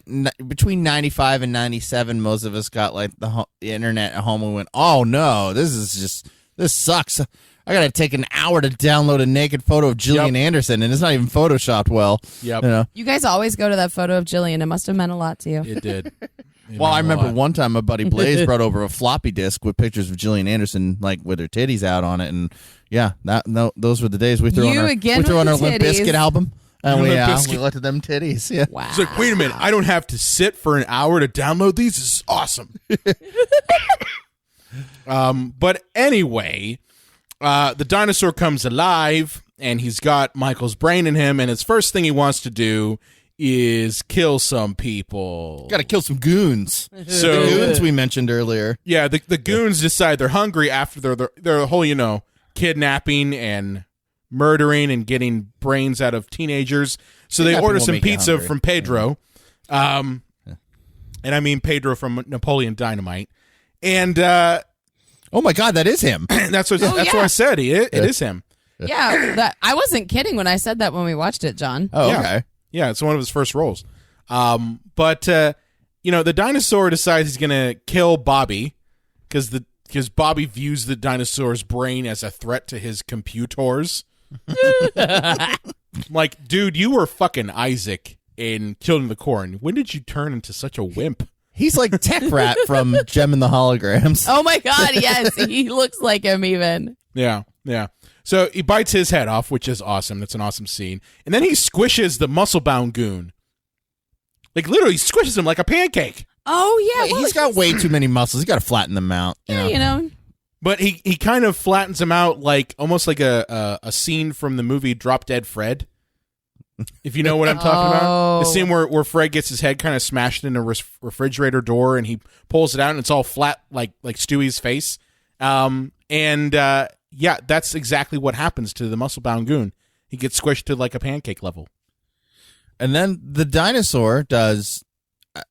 between 95 and 97, most of us got the internet at home and went, oh no, this sucks. I got to take an hour to download a naked photo of Gillian Anderson, and it's not even photoshopped well. Yep. You guys always go to that photo of Jillian. It must have meant a lot to you. It did. Well, I remember one time my buddy Blaze brought over a floppy disk with pictures of Gillian Anderson, with her titties out on it, and those were the days we threw You on our again we threw on with our the Limp titties. Bizkit album, and we Limp Bizkit. looked at them titties. Yeah. Wow. It's wait a minute, I don't have to sit for an hour to download these? This is awesome. But anyway, the dinosaur comes alive, and he's got Michael's brain in him, and his first thing he wants to do is kill some people. Got to kill some goons. So The goons we mentioned earlier. yeah, the goons decide they're hungry after their whole kidnapping and murdering and getting brains out of teenagers. So they Kidnapping order will some make you pizza hungry. from Pedro, and I mean Pedro from Napoleon Dynamite, and Oh my God, that is him. that's what yeah. I said. It is him. Yeah, I wasn't kidding when I said that when we watched it, John. Oh, Yeah. okay. Yeah, it's one of his first roles. But the dinosaur decides he's gonna kill Bobby because Bobby views the dinosaur's brain as a threat to his computers. Dude, you were fucking Isaac in Children of the Corn. When did you turn into such a wimp? He's like Tech Rat from Gem and the Holograms. Oh my God, yes, he looks like him even. Yeah. So he bites his head off, which is awesome. That's an awesome scene. And then he squishes the muscle-bound goon. Literally squishes him like a pancake. Oh yeah, He's got way too many muscles. He's got to flatten them out. But he kind of flattens him out almost like a scene from the movie Drop Dead Fred. If you know what I'm talking about. The scene where Fred gets his head kind of smashed in a refrigerator door and he pulls it out and it's all flat like Stewie's face. Yeah, that's exactly what happens to the muscle-bound goon. He gets squished to like a pancake level. And then the dinosaur does,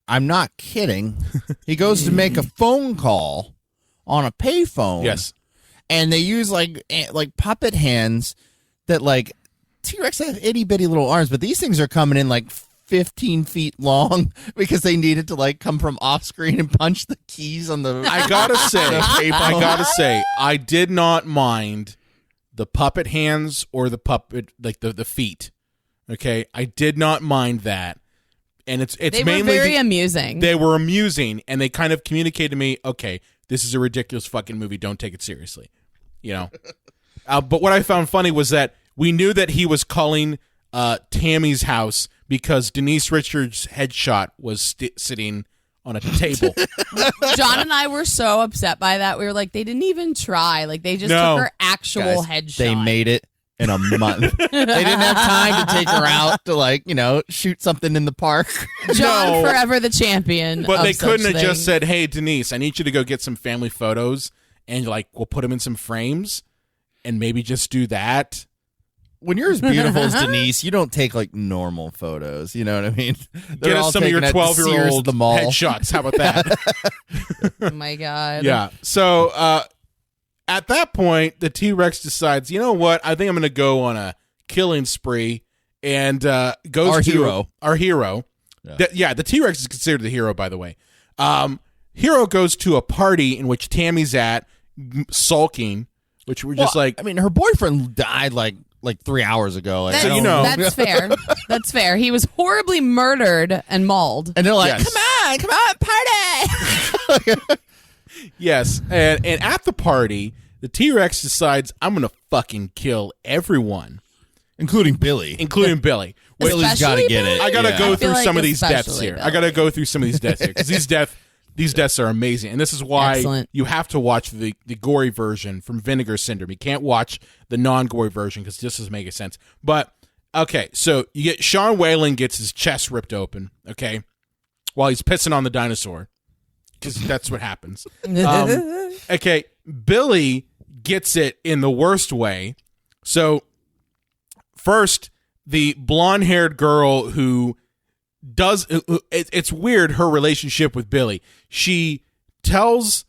I'm not kidding, he goes to make a phone call on a payphone. Yes. And they use like puppet hands that like T-Rex have itty bitty little arms, but these things are coming in like 15 feet long because they needed to like come from off screen and punch the keys on the. I gotta say, I did not mind the puppet hands or the puppet, like the feet. Okay, I did not mind that, and it's They mainly were very amusing. They were amusing, and they kind of communicated to me, okay, this is a ridiculous fucking movie. Don't take it seriously, you know. But what I found funny was that we knew that he was calling Tammy's house because Denise Richards' headshot was sitting on a table. John and I were so upset by that. We were like, they didn't even try. Like, they just No. took her actual headshot. They made it in a month. They didn't have time to take her out to like, shoot something in the park. John No. forever the champion. But of they couldn't such have just things. said, hey, Denise, I need you to go get some family photos, and like we'll put them in some frames, and maybe just do that. When you're as beautiful as Denise, you don't take like normal photos. You know what I mean? Get us some of your 12-year-old the mall. headshots. How about that? Oh my God. Yeah. So at that point, the T-Rex decides, you know what? I think I'm going to go on a killing spree, and goes Our to hero. Our hero. Yeah. The T-Rex is considered the hero, by the way. Hero goes to a party in which Tammy's at, sulking, which we're just like. I mean, her boyfriend died like 3 hours ago. Like, That's, I don't that's fair. That's fair. He was horribly murdered and mauled. And they're like, Yes. come on, party. Yes, and at the party, the T-Rex decides, I'm going to fucking kill everyone, Including Billy. including Billy. Which, Billy's got to get it. I got to Yeah. go I feel through like some of these deaths especially here. Billy. I got to go through some of these deaths here, because these deaths are amazing. And this is why Excellent. you have to watch the gory version from Vinegar Syndrome. You can't watch the non-gory version, because this doesn't make sense. But, okay, so you get Sean Whalen gets his chest ripped open, okay, while he's pissing on the dinosaur, because that's what happens. Okay, Billy gets it in the worst way. So, first, the blonde-haired girl who does... It's weird, her relationship with Billy. She tells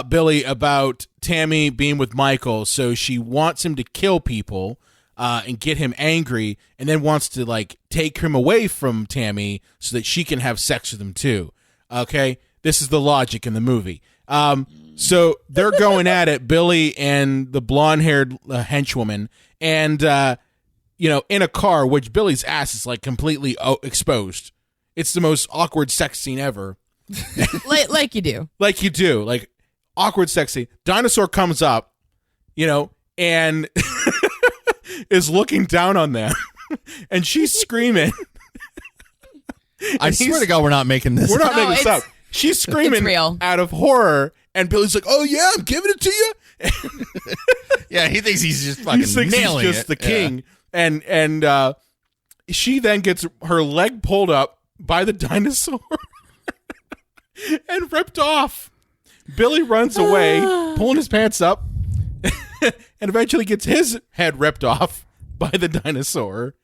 Billy about Tammy being with Michael, so she wants him to kill people and get him angry, and then wants to, like, take him away from Tammy so that she can have sex with him, too. Okay? This is the logic in the movie. So they're going at it, Billy and the blonde-haired henchwoman, and, in a car, which Billy's ass is, like, completely exposed. It's the most awkward sex scene ever. like you do. Like you do. Like, awkward sex scene. Dinosaur comes up, and is looking down on them, and she's screaming. I swear to God, we're not making this. We're not No, making this it's- up. She's screaming it's real. out of horror, and Billy's like, "Oh yeah, I'm giving it to you." Yeah, he thinks he's just fucking He thinks nailing he's just it. the king, and she then gets her leg pulled up by the dinosaur and ripped off. Billy runs away, pulling his pants up, and eventually gets his head ripped off by the dinosaur.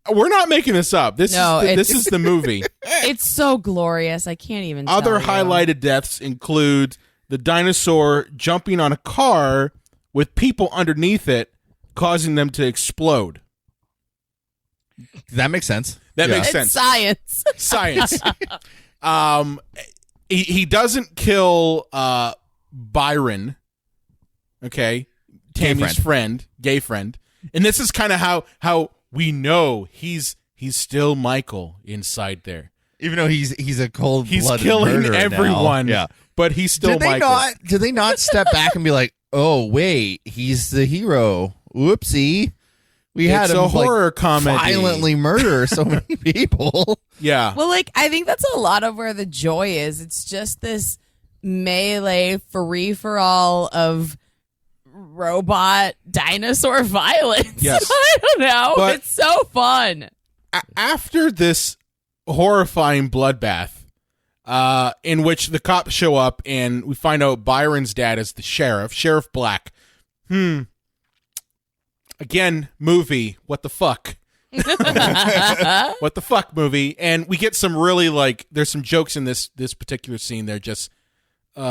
We're not making this up. This is the movie. It's so glorious. I can't even Other tell you. highlighted deaths include the dinosaur jumping on a car with people underneath it, causing them to explode. That makes sense. That makes It's sense. science. Science. He doesn't kill Byron. Okay, Tammy's gay friend, and this is kind of how we know he's still Michael inside there. Even though he's a cold He's blooded killing murderer everyone. Now. Yeah. but he's still Did Michael. they not step back and be like, oh wait, he's the hero? Whoopsie. We had It's him a horror comedy. violently murder so many people. Yeah. Well, I think that's a lot of where the joy is. It's just this melee free-for-all of robot dinosaur violence. Yes. I don't know. But- it's so fun. After this horrifying bloodbath, in which the cops show up and we find out Byron's dad is the sheriff, Sheriff Black. Again, movie. What the fuck? What the fuck movie? And we get some really there's some jokes in this particular scene. They're just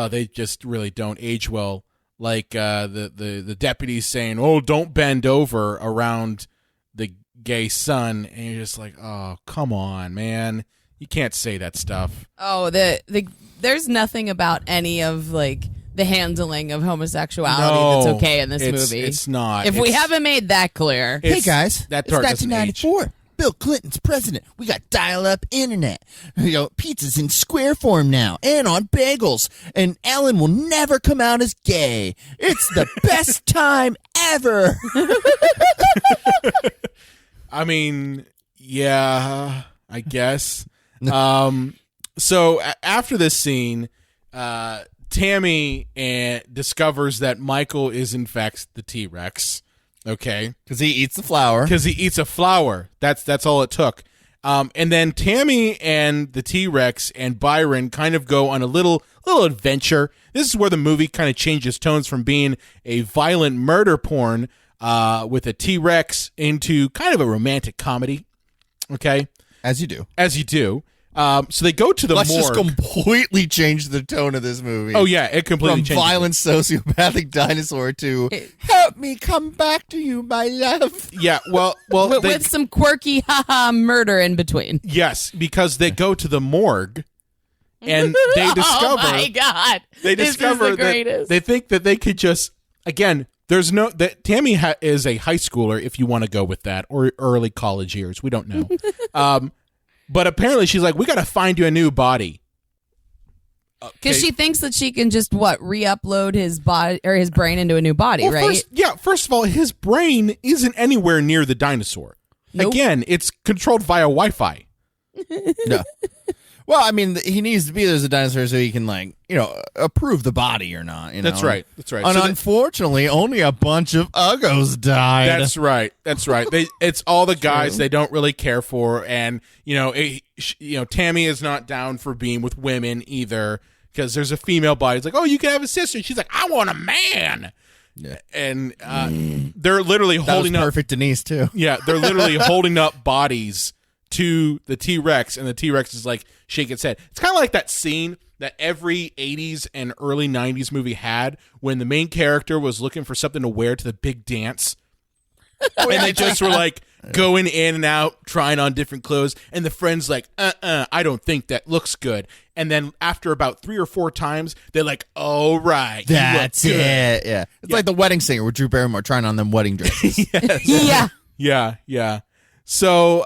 they just really don't age well. Like the deputies saying, "Oh, don't bend over around the gay son," and you're just like, "Oh, come on, man, you can't say that stuff." Oh, there's nothing about any of like the handling of homosexuality that's okay in this movie. It's not. If we haven't made that clear, Hey guys, that it's part doesn't age. 1994. Bill Clinton's president. We got dial-up internet. Pizza's in square form now and on bagels. And Ellen will never come out as gay. It's the best time ever. I mean, yeah, I guess. So after this scene, Tammy discovers that Michael is in fact the T-Rex. Okay, Because he eats the flower. because he eats a flower. That's all it took. And then Tammy and the T-Rex and Byron kind of go on a little adventure. This is where the movie kind of changes tones from being a violent murder porn with a T-Rex into kind of a romantic comedy. Okay, As you do. as you do. So they go to the Let's morgue. just completely change the tone of this movie. Oh yeah, it completely From changes. violent sociopathic dinosaur to help me come back to you, my love. Yeah, well, with some quirky haha murder in between. yes, because they go to the morgue and they discover. Oh my god! They This is discover the that greatest. they think that they could just again. There's no that Tammy is a high schooler if you want to go with that, or early college years. We don't know. But apparently she's like, we got to find you a new body. Because she thinks that she can just re-upload his body or his brain into a new body, Well, right? First of all, his brain isn't anywhere near the dinosaur. Nope. Again, it's controlled via Wi-Fi. No. Well, I mean, he needs to be there as a dinosaur so he can, approve the body or not. You know? That's right. That's right. And So unfortunately, only a bunch of uggos died. That's right. That's right. It's all the guys they don't really care for, and Tammy is not down for being with women either because there's a female body. It's like, oh, you can have a sister. She's like, I want a man. Yeah. And they're literally That holding was up. perfect Denise, too. Yeah, they're literally holding up bodies to the T-Rex, and the T-Rex is like shaking its head. It's kind of like that scene that every 80s and early 90s movie had when the main character was looking for something to wear to the big dance. And they just were like going in and out, trying on different clothes, and the friend's like, I don't think that looks good. And then after about 3 or 4 times, they're like, oh, right. That's you look good. it. Yeah. It's like the wedding singer with Drew Barrymore trying on them wedding dresses. Yeah. Yeah. So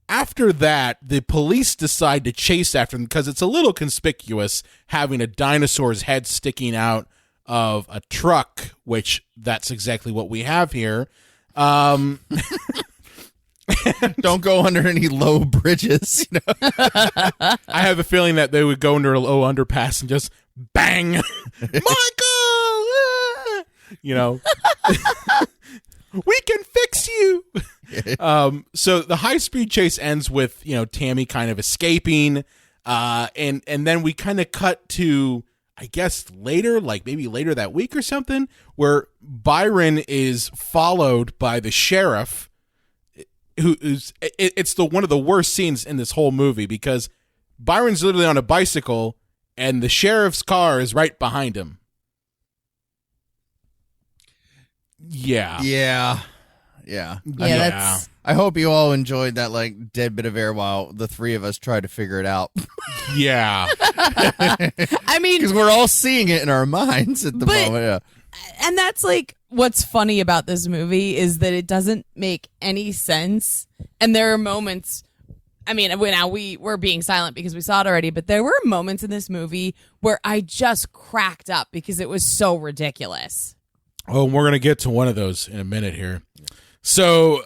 after that, the police decide to chase after them because it's a little conspicuous having a dinosaur's head sticking out of a truck, which that's exactly what we have here. Don't go under any low bridges. I have a feeling that they would go under a low underpass and just bang, Michael! We can fix you. So the high-speed chase ends with, Tammy kind of escaping, and then we kind of cut to, I guess, later, like maybe later that week or something, where Byron is followed by the sheriff, it's one of the worst scenes in this whole movie because Byron's literally on a bicycle, and the sheriff's car is right behind him. Yeah. That's I hope you all enjoyed that dead bit of air while the three of us tried to figure it out. Yeah. I mean, Because we're all seeing it in our minds at the moment. Yeah. and that's what's funny about this movie is that it doesn't make any sense. And there are moments, I mean, now we're being silent because we saw it already, but there were moments in this movie where I just cracked up because it was so ridiculous. Oh, we're going to get to one of those in a minute here. So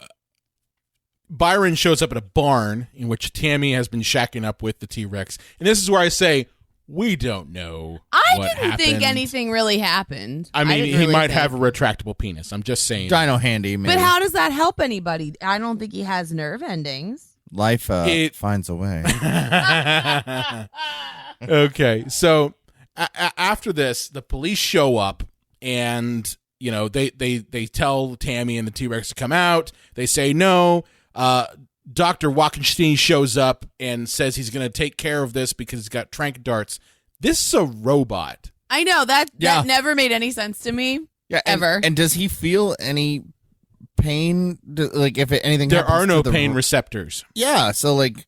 Byron shows up at a barn in which Tammy has been shacking up with the T-Rex. And this is where I say, we don't know I what didn't think happened. anything really happened. I mean, didn't he really might think. have a retractable penis. I'm just saying. Dino handy, man. But how does that help anybody? I don't think he has nerve endings. Life It- finds a way. Okay, so after this, the police show up and they tell Tammy and the T-Rex to come out. They say no. Dr. Walkenstein shows up and says he's going to take care of this because he's got trank darts. This is a robot. I know that Yeah. never made any sense to me. Yeah, Ever. And does he feel any pain? Like if anything There happens are no to the pain receptors. Yeah, so like,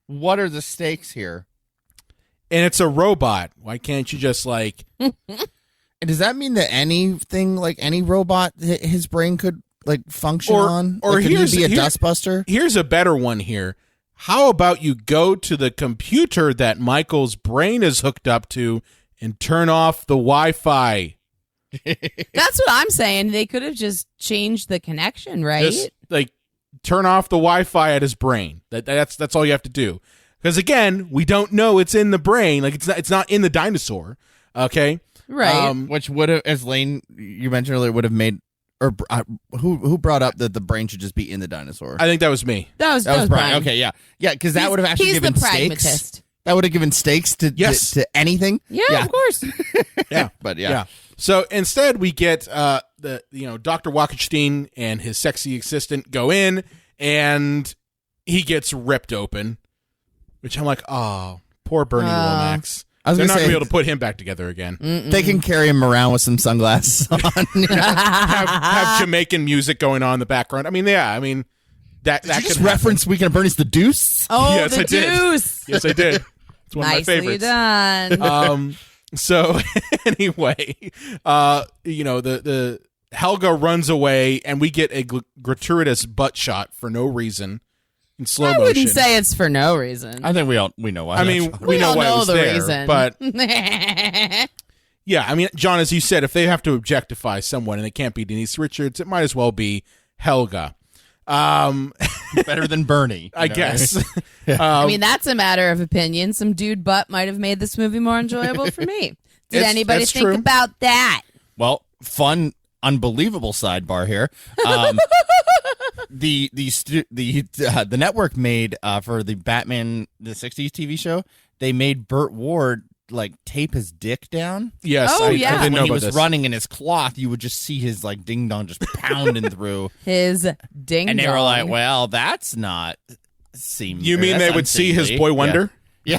what are the stakes here? And it's a robot. Why can't you just like... And does that mean that anything, like any robot, his brain could like function on? Or like, could here's he be a here- dustbuster? Here's a better one here. How about you go to the computer that Michael's brain is hooked up to and turn off the Wi-Fi? That's what I'm saying. They could have just changed the connection, right? Just like turn off the Wi-Fi at his brain. That's all you have to do. Because again, we don't know it's in the brain. Like it's not in the dinosaur. Okay, Right. Which would have, as Lane you mentioned earlier, would have made, or who brought up that the brain should just be in the dinosaur? I think that was me. that was That was Brian. Brian. Okay, yeah, because that would have actually He's given the stakes. pragmatist. That would have given stakes to Yes. to anything. Yeah, of course. Yeah, But yeah. So instead, we get Dr. Wachenstein and his sexy assistant go in, and he gets ripped open. Which I'm like, oh, poor Bernie Lomax. I was They're gonna not going to say- be able to put him back together again. They can carry him around with some sunglasses on. have Jamaican music going on in the background. I mean, that Did could you just happen. reference Weekend at Bernie's The Deuce? Oh, Yes, the I did. deuce. Yes, I did. It's one of my Nicely favorites. done. So anyway, the Helga runs away, and we get a gratuitous butt shot for no reason in slow I motion. wouldn't say it's for no reason. I think we know why. I mean, we know all why it know was the there, reason. but yeah, I mean, John, as you said, if they have to objectify someone and it can't be Denise Richards, it might as well be Helga. better than Bernie. I guess. I mean, that's a matter of opinion. Some dude butt might have made this movie more enjoyable for me. Did anybody that's think true. about that? Well, fun, unbelievable sidebar here. The network made for the Batman the '60s TV show. They made Burt Ward like tape his dick down. Yes, Oh, I yeah. didn't When know he about was this. running in his cloth, you would just see his like ding dong just pounding through. His ding And they were dong. like, "Well, that's not seem." You mean they would see his boy wonder? Yeah.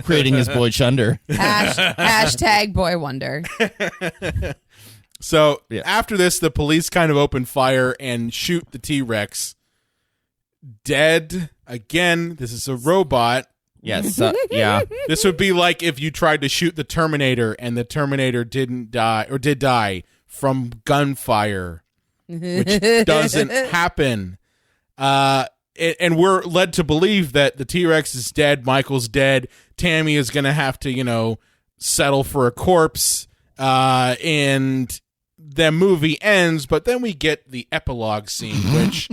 Creating his boy Chunder. Hashtag boy wonder. So Yeah. after this, the police kind of open fire and shoot the T-Rex. Dead again. This is a robot. Yes. Yeah. This would be like if you tried to shoot the Terminator and the Terminator didn't die or did die from gunfire, which doesn't happen. And we're led to believe that the T-Rex is dead, Michael's dead, Tammy is going to have to, settle for a corpse, and the movie ends, but then we get the epilogue scene, which,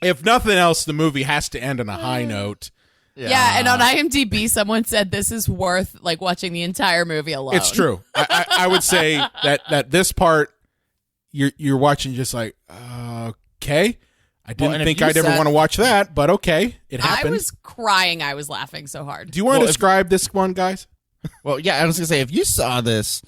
if nothing else, the movie has to end on a high note. Yeah, and on IMDb, someone said this is worth like watching the entire movie alone. It's true. I would say that this part, you're watching just like, okay. I didn't and if think you I'd ever sat- want to watch that, but okay, it I happened. was crying. I was laughing so hard. Do you want to describe this one, guys? Well, yeah, I was gonna say if you saw this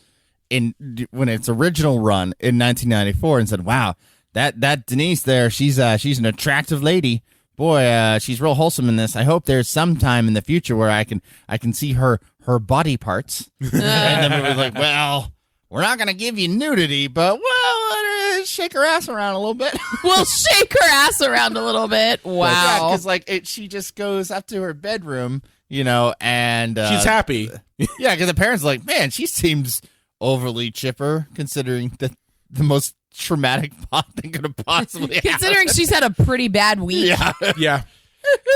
when its original run in 1994 and said, "Wow, that Denise there, she's an attractive lady. Boy, she's real wholesome in this. I hope there's some time in the future where I can see her body parts." And then it was like, "Well, we're not gonna give you nudity, but shake her ass around a little bit." We'll shake her ass around a little bit. Wow. because she just goes up to her bedroom, and She's happy. yeah, because the parents are like, man, she seems overly chipper considering that the most traumatic plot thing could have possibly happened. Considering she's had a pretty bad week. Yeah. Yeah.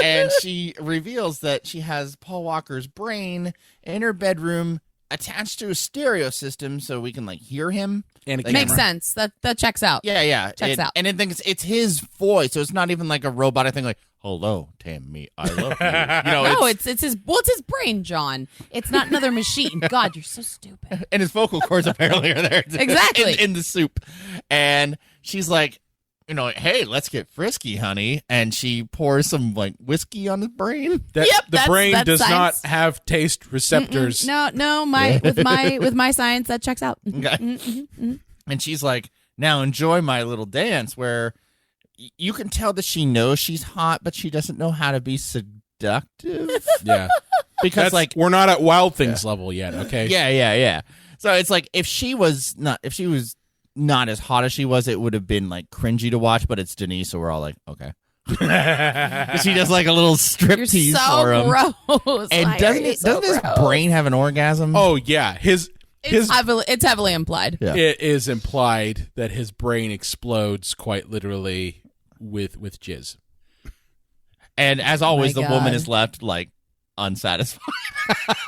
And she reveals that she has Paul Walker's brain in her bedroom attached to a stereo system so we can hear him. And a Makes camera. sense. That checks out. Yeah. Checks out. And I think it's his voice, so it's not even like a robotic thing like, "Hello, Tammy, I love you." No, it's his brain, John. It's not another machine. God, you're so stupid. And his vocal cords apparently are there. Exactly. In the soup. And she's like, "Hey, let's get frisky, honey." And she pours some whiskey on his brain. That Yep, the brain that's does science. not have taste receptors. No, with my science that checks out. Okay. And she's like, "Now enjoy my little dance," where you can tell that she knows she's hot, but she doesn't know how to be seductive. Yeah. because like we're not at Wild Things level yet. Okay. yeah. So it's like if she was not as hot as she was, it would have been like cringy to watch. But it's Denise, so we're all like, okay. She does like a little striptease You're so for him. gross. And Why are doesn't you so his gross? brain have an orgasm? Oh yeah, It's heavily implied. Yeah. It is implied that his brain explodes quite literally with jizz. And as always, My the woman God. is left like unsatisfied.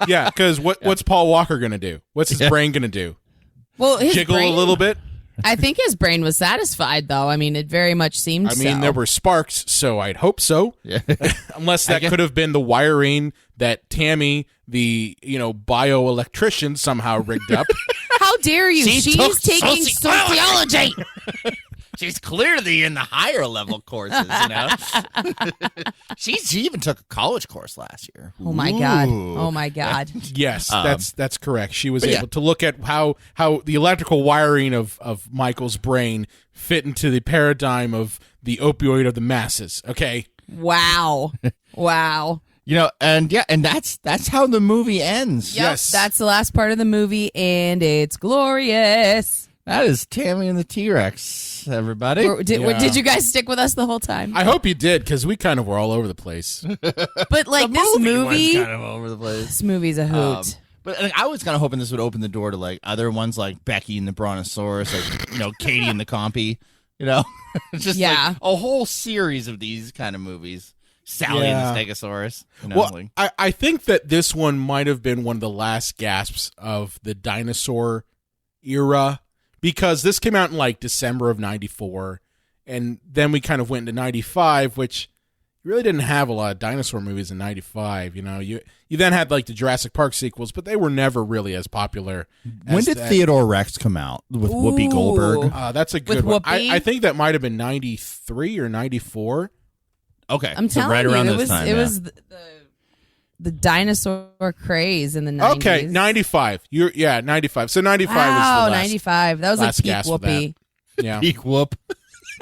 Yeah, because what's Paul Walker gonna do? What's his brain gonna do? Well, his Jiggle brain, a little bit? I think his brain was satisfied, though. I mean, it very much seemed I mean, so. there were sparks, so I'd hope so. Yeah. Unless that could have been the wiring that Tammy, the bioelectrician, somehow rigged up. How dare you? She's took taking sociology. She's clearly in the higher level courses, She even took a college course last year. Oh my God. Ooh. Oh my God. Yes, that's correct. She was but able to look at how the electrical wiring of Michael's brain fit into the paradigm of the opioid of the masses. Okay. Wow. Wow. And that's how the movie ends. Yep, Yes. that's the last part of the movie, and it's glorious. That is Tammy and the T-Rex, everybody. Did you guys stick with us the whole time? I hope you did, because we kind of were all over the place. But like this movie, was kind of over the place. this movie's a hoot. But like, I was kind of hoping this would open the door to like other ones like Becky and the Brontosaurus, like Katie and the Compy, just like a whole series of these kind of movies. Sally and the Stegosaurus. Well, I think that this one might have been one of the last gasps of the dinosaur era, because this came out in like December of 94, and then we kind of went into 95, which you really didn't have a lot of dinosaur movies in 95. You then had like the Jurassic Park sequels, but they were never really as popular. When did Theodore Rex come out with Whoopi Goldberg? That's a good With one. Whoopi? I think that might have been 93 or 94. Okay, I'm so telling right you, around it this time. It was the dinosaur craze in the 90s. Okay, 95. 95. So 95 Wow, was the last. 95. That was like last peak gasp for that. Whoopi. Yeah. Peak Whoop.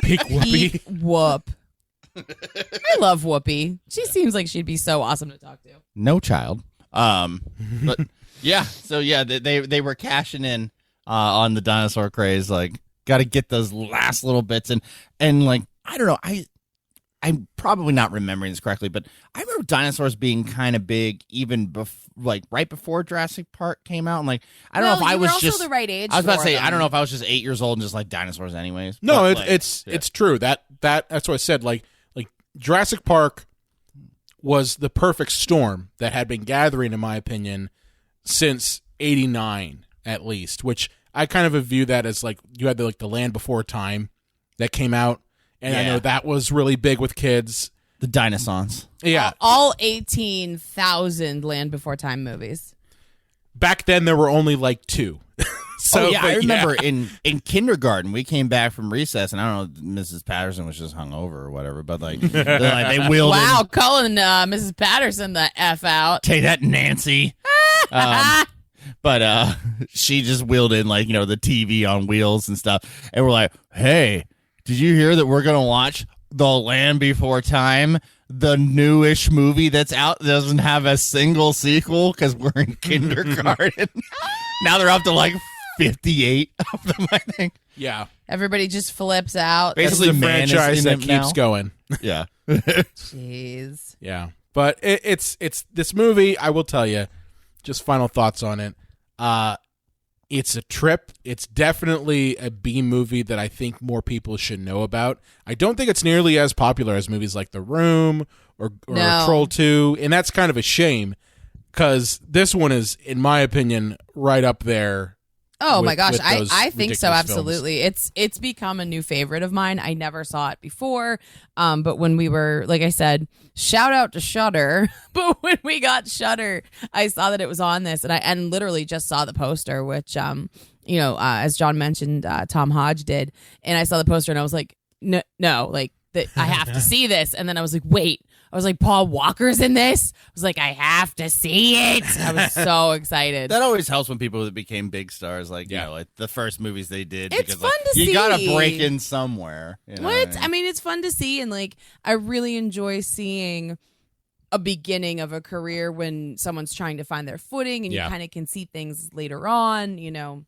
Peak Whoopi. Peak Whoop. I love Whoopi. She seems like she'd be so awesome to talk to. No child. But yeah, so yeah, they were cashing in on the dinosaur craze. Like, got to get those last little bits, and like I don't know, I'm probably not remembering this correctly, but I remember dinosaurs being kind of big even like right before Jurassic Park came out, and like I don't know if I was also just the right age. I was about to for say them. I don't know if I was just 8 years old and just like dinosaurs anyways. No, But, like, it's true. That's what I said. Like Jurassic Park was the perfect storm that had been gathering, in my opinion, since '89 at least. Which I kind of view that as like you had the Land Before Time that came out, and I know that was really big with kids. the dinosaurs. Yeah, all 18,000 Land Before Time movies. back then there were only like 2. So, I remember in kindergarten we came back from recess, and I don't know, Mrs. Patterson was just hungover or whatever, but like they wheeled Wow, in. calling Mrs. Patterson the F out. Take that, Nancy. But she just wheeled in like the TV on wheels and stuff, and we're like, hey, did you hear that we're gonna watch The Land Before Time, the newish movie that's out, doesn't have a single sequel because we're in kindergarten. Now they're up to like 58 of them, I think. yeah, Everybody just flips out. Basically, it's the man is franchise in that it keeps now. going. Yeah. Jeez. Yeah, but it's this movie. I will tell you, just final thoughts on it. It's a trip. It's definitely a B movie that I think more people should know about. I don't think it's nearly as popular as movies like The Room or No. Troll 2, and that's kind of a shame because this one is, in my opinion, right up there. Oh my with- gosh, with I those think so, ridiculous absolutely. It's become a new favorite of mine. I never saw it before, but when we were, like I said, shout out to Shudder. But when we got Shudder, I saw that it was on this, and I literally just saw the poster, which as John mentioned, Tom Hodge did, and I saw the poster and I was like, no, like I have to see this, and then I was like, wait. I was like, Paul Walker's in this? I was like, I have to see it. I was so excited. That always helps when people that became big stars, like Yeah. like the first movies they did. It's because fun to you see. gotta break in somewhere. You know What? what I mean, it's fun to see, and like I really enjoy seeing a beginning of a career when someone's trying to find their footing, and you kind of can see things later on. You know,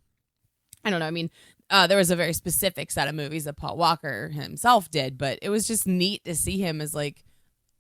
I don't know. I mean, there was a very specific set of movies that Paul Walker himself did, but it was just neat to see him as like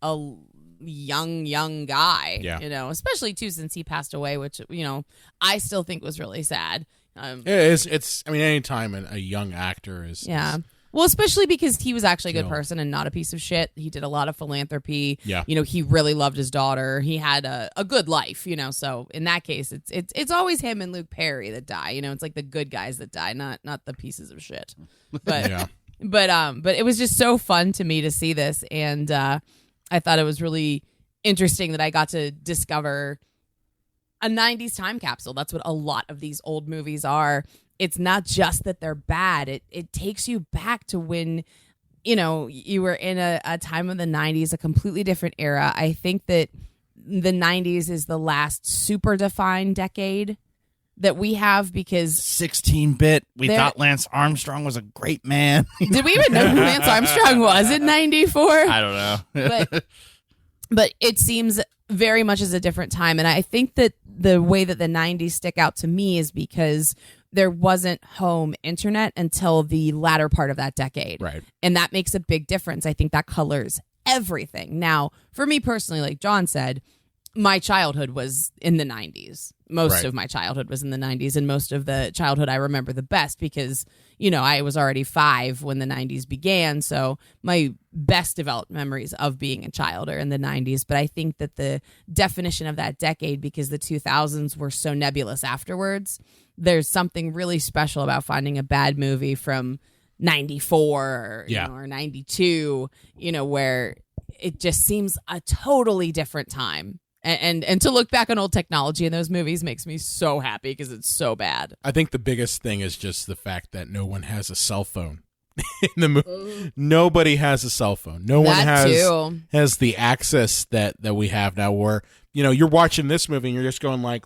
a young guy, you know, especially too since he passed away, which, you know, I still think was really sad. It's I mean, anytime a young actor is well, especially because he was actually a good person and not a piece of shit. He did a lot of philanthropy. Yeah. You know, he really loved his daughter. He had a good life, you know. So in that case, it's always him and Luke Perry that die. You know, it's like the good guys that die, not the pieces of shit. But but it was just so fun to me to see this, and I thought it was really interesting that I got to discover a 90s time capsule. That's what a lot of these old movies are. It's not just that they're bad. It takes you back to when, you know, you were in a time of the 90s, a completely different era. I think that the 90s is the last super defined decade that we have, because 16-bit. We thought Lance Armstrong was a great man. Did we even know who Lance Armstrong was in 94? I don't know. But it seems very much as a different time. And I think that the way that the 90s stick out to me is because there wasn't home internet until the latter part of that decade. Right. And that makes a big difference. I think that colors everything. Now, for me personally, like John said, my childhood was in the 90s. Most of my childhood was in the 90s, and most of the childhood I remember the best because, you know, I was already 5 when the 90s began. So my best developed memories of being a child are in the 90s. But I think that the definition of that decade, because the 2000s were so nebulous afterwards, there's something really special about finding a bad movie from 94 or, you know, or 92, you know, where it just seems a totally different time. And to look back on old technology in those movies makes me so happy because it's so bad. I think the biggest thing is just the fact that no one has a cell phone in the movie. Nobody has a cell phone. No one has the access that we have now, where, you know, you're watching this movie and you're just going like,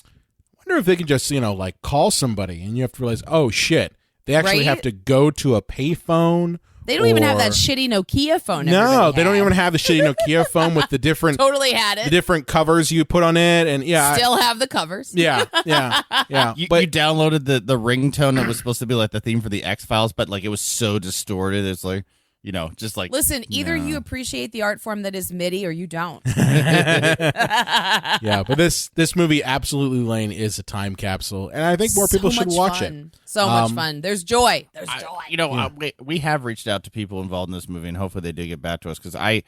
I wonder if they can just, you know, like call somebody, and you have to realize, oh shit, they actually have to go to a payphone. They don't even have that shitty Nokia phone. No, they don't even have the shitty Nokia phone with the different totally had it. The different covers you put on it, and still have the covers. Yeah. You downloaded the ringtone that was supposed to be like the theme for the X-Files, but like it was so distorted. It's like, you know, just like, listen, either you appreciate the art form that is MIDI or you don't. Yeah, but this movie, Absolutely Lane, is a time capsule, and I think more people should watch it. So much fun. There's joy. There's joy. You know, we have reached out to people involved in this movie, and hopefully they do get back to us, because I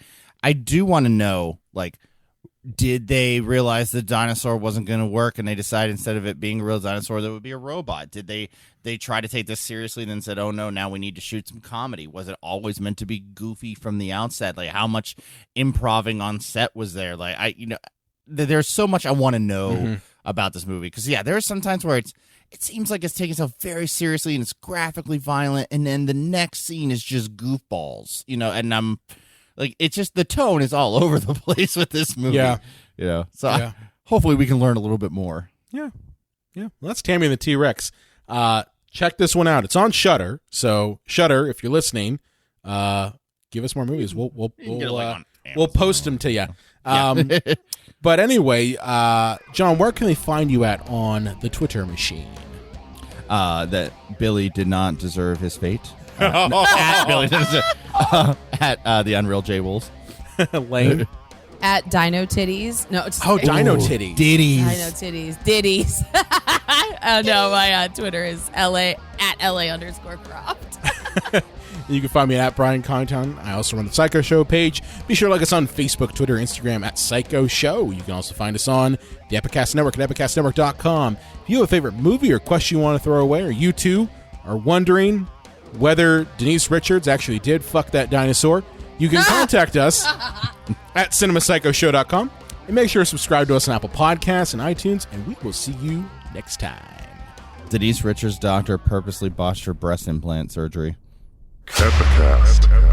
do want to know, like, did they realize the dinosaur wasn't going to work, and they decided instead of it being a real dinosaur, that it would be a robot? Did they try to take this seriously and then said, oh no, now we need to shoot some comedy? Was it always meant to be goofy from the outset? Like, how much improving on set was there? Like, there's so much I want to know about this movie, because there are some times where it seems like it's taking itself very seriously and it's graphically violent, and then the next scene is just goofballs, you know, and I'm like, it's just, the tone is all over the place with this movie. Yeah. You know, so hopefully we can learn a little bit more. Yeah. Well, that's Tammy and the T-Rex. Check this one out. It's on Shudder. So Shudder, if you're listening, give us more movies. We'll post them to you. But anyway, John, where can they find you at on the Twitter machine? That Billy did not deserve his fate. At Billy at the Unreal J Wolves. Lane. At Dino Titties. No, it's Dino Titties. Ditties. Dino Titties. Ditties. No, my Twitter is LA@LA_Croft. You can find me at Brian Conton. I also run the Psycho Show page. Be sure to like us on Facebook, Twitter, Instagram at Psycho Show. You can also find us on the Epicast Network at epicastnetwork.com. If you have a favorite movie or question you want to throw away, or you two are wondering whether Denise Richards actually did fuck that dinosaur, you can contact us at cinemapsychoshow.com, and make sure to subscribe to us on Apple Podcasts and iTunes, and we will see you next time. Denise Richards' doctor purposely botched her breast implant surgery. Epicast.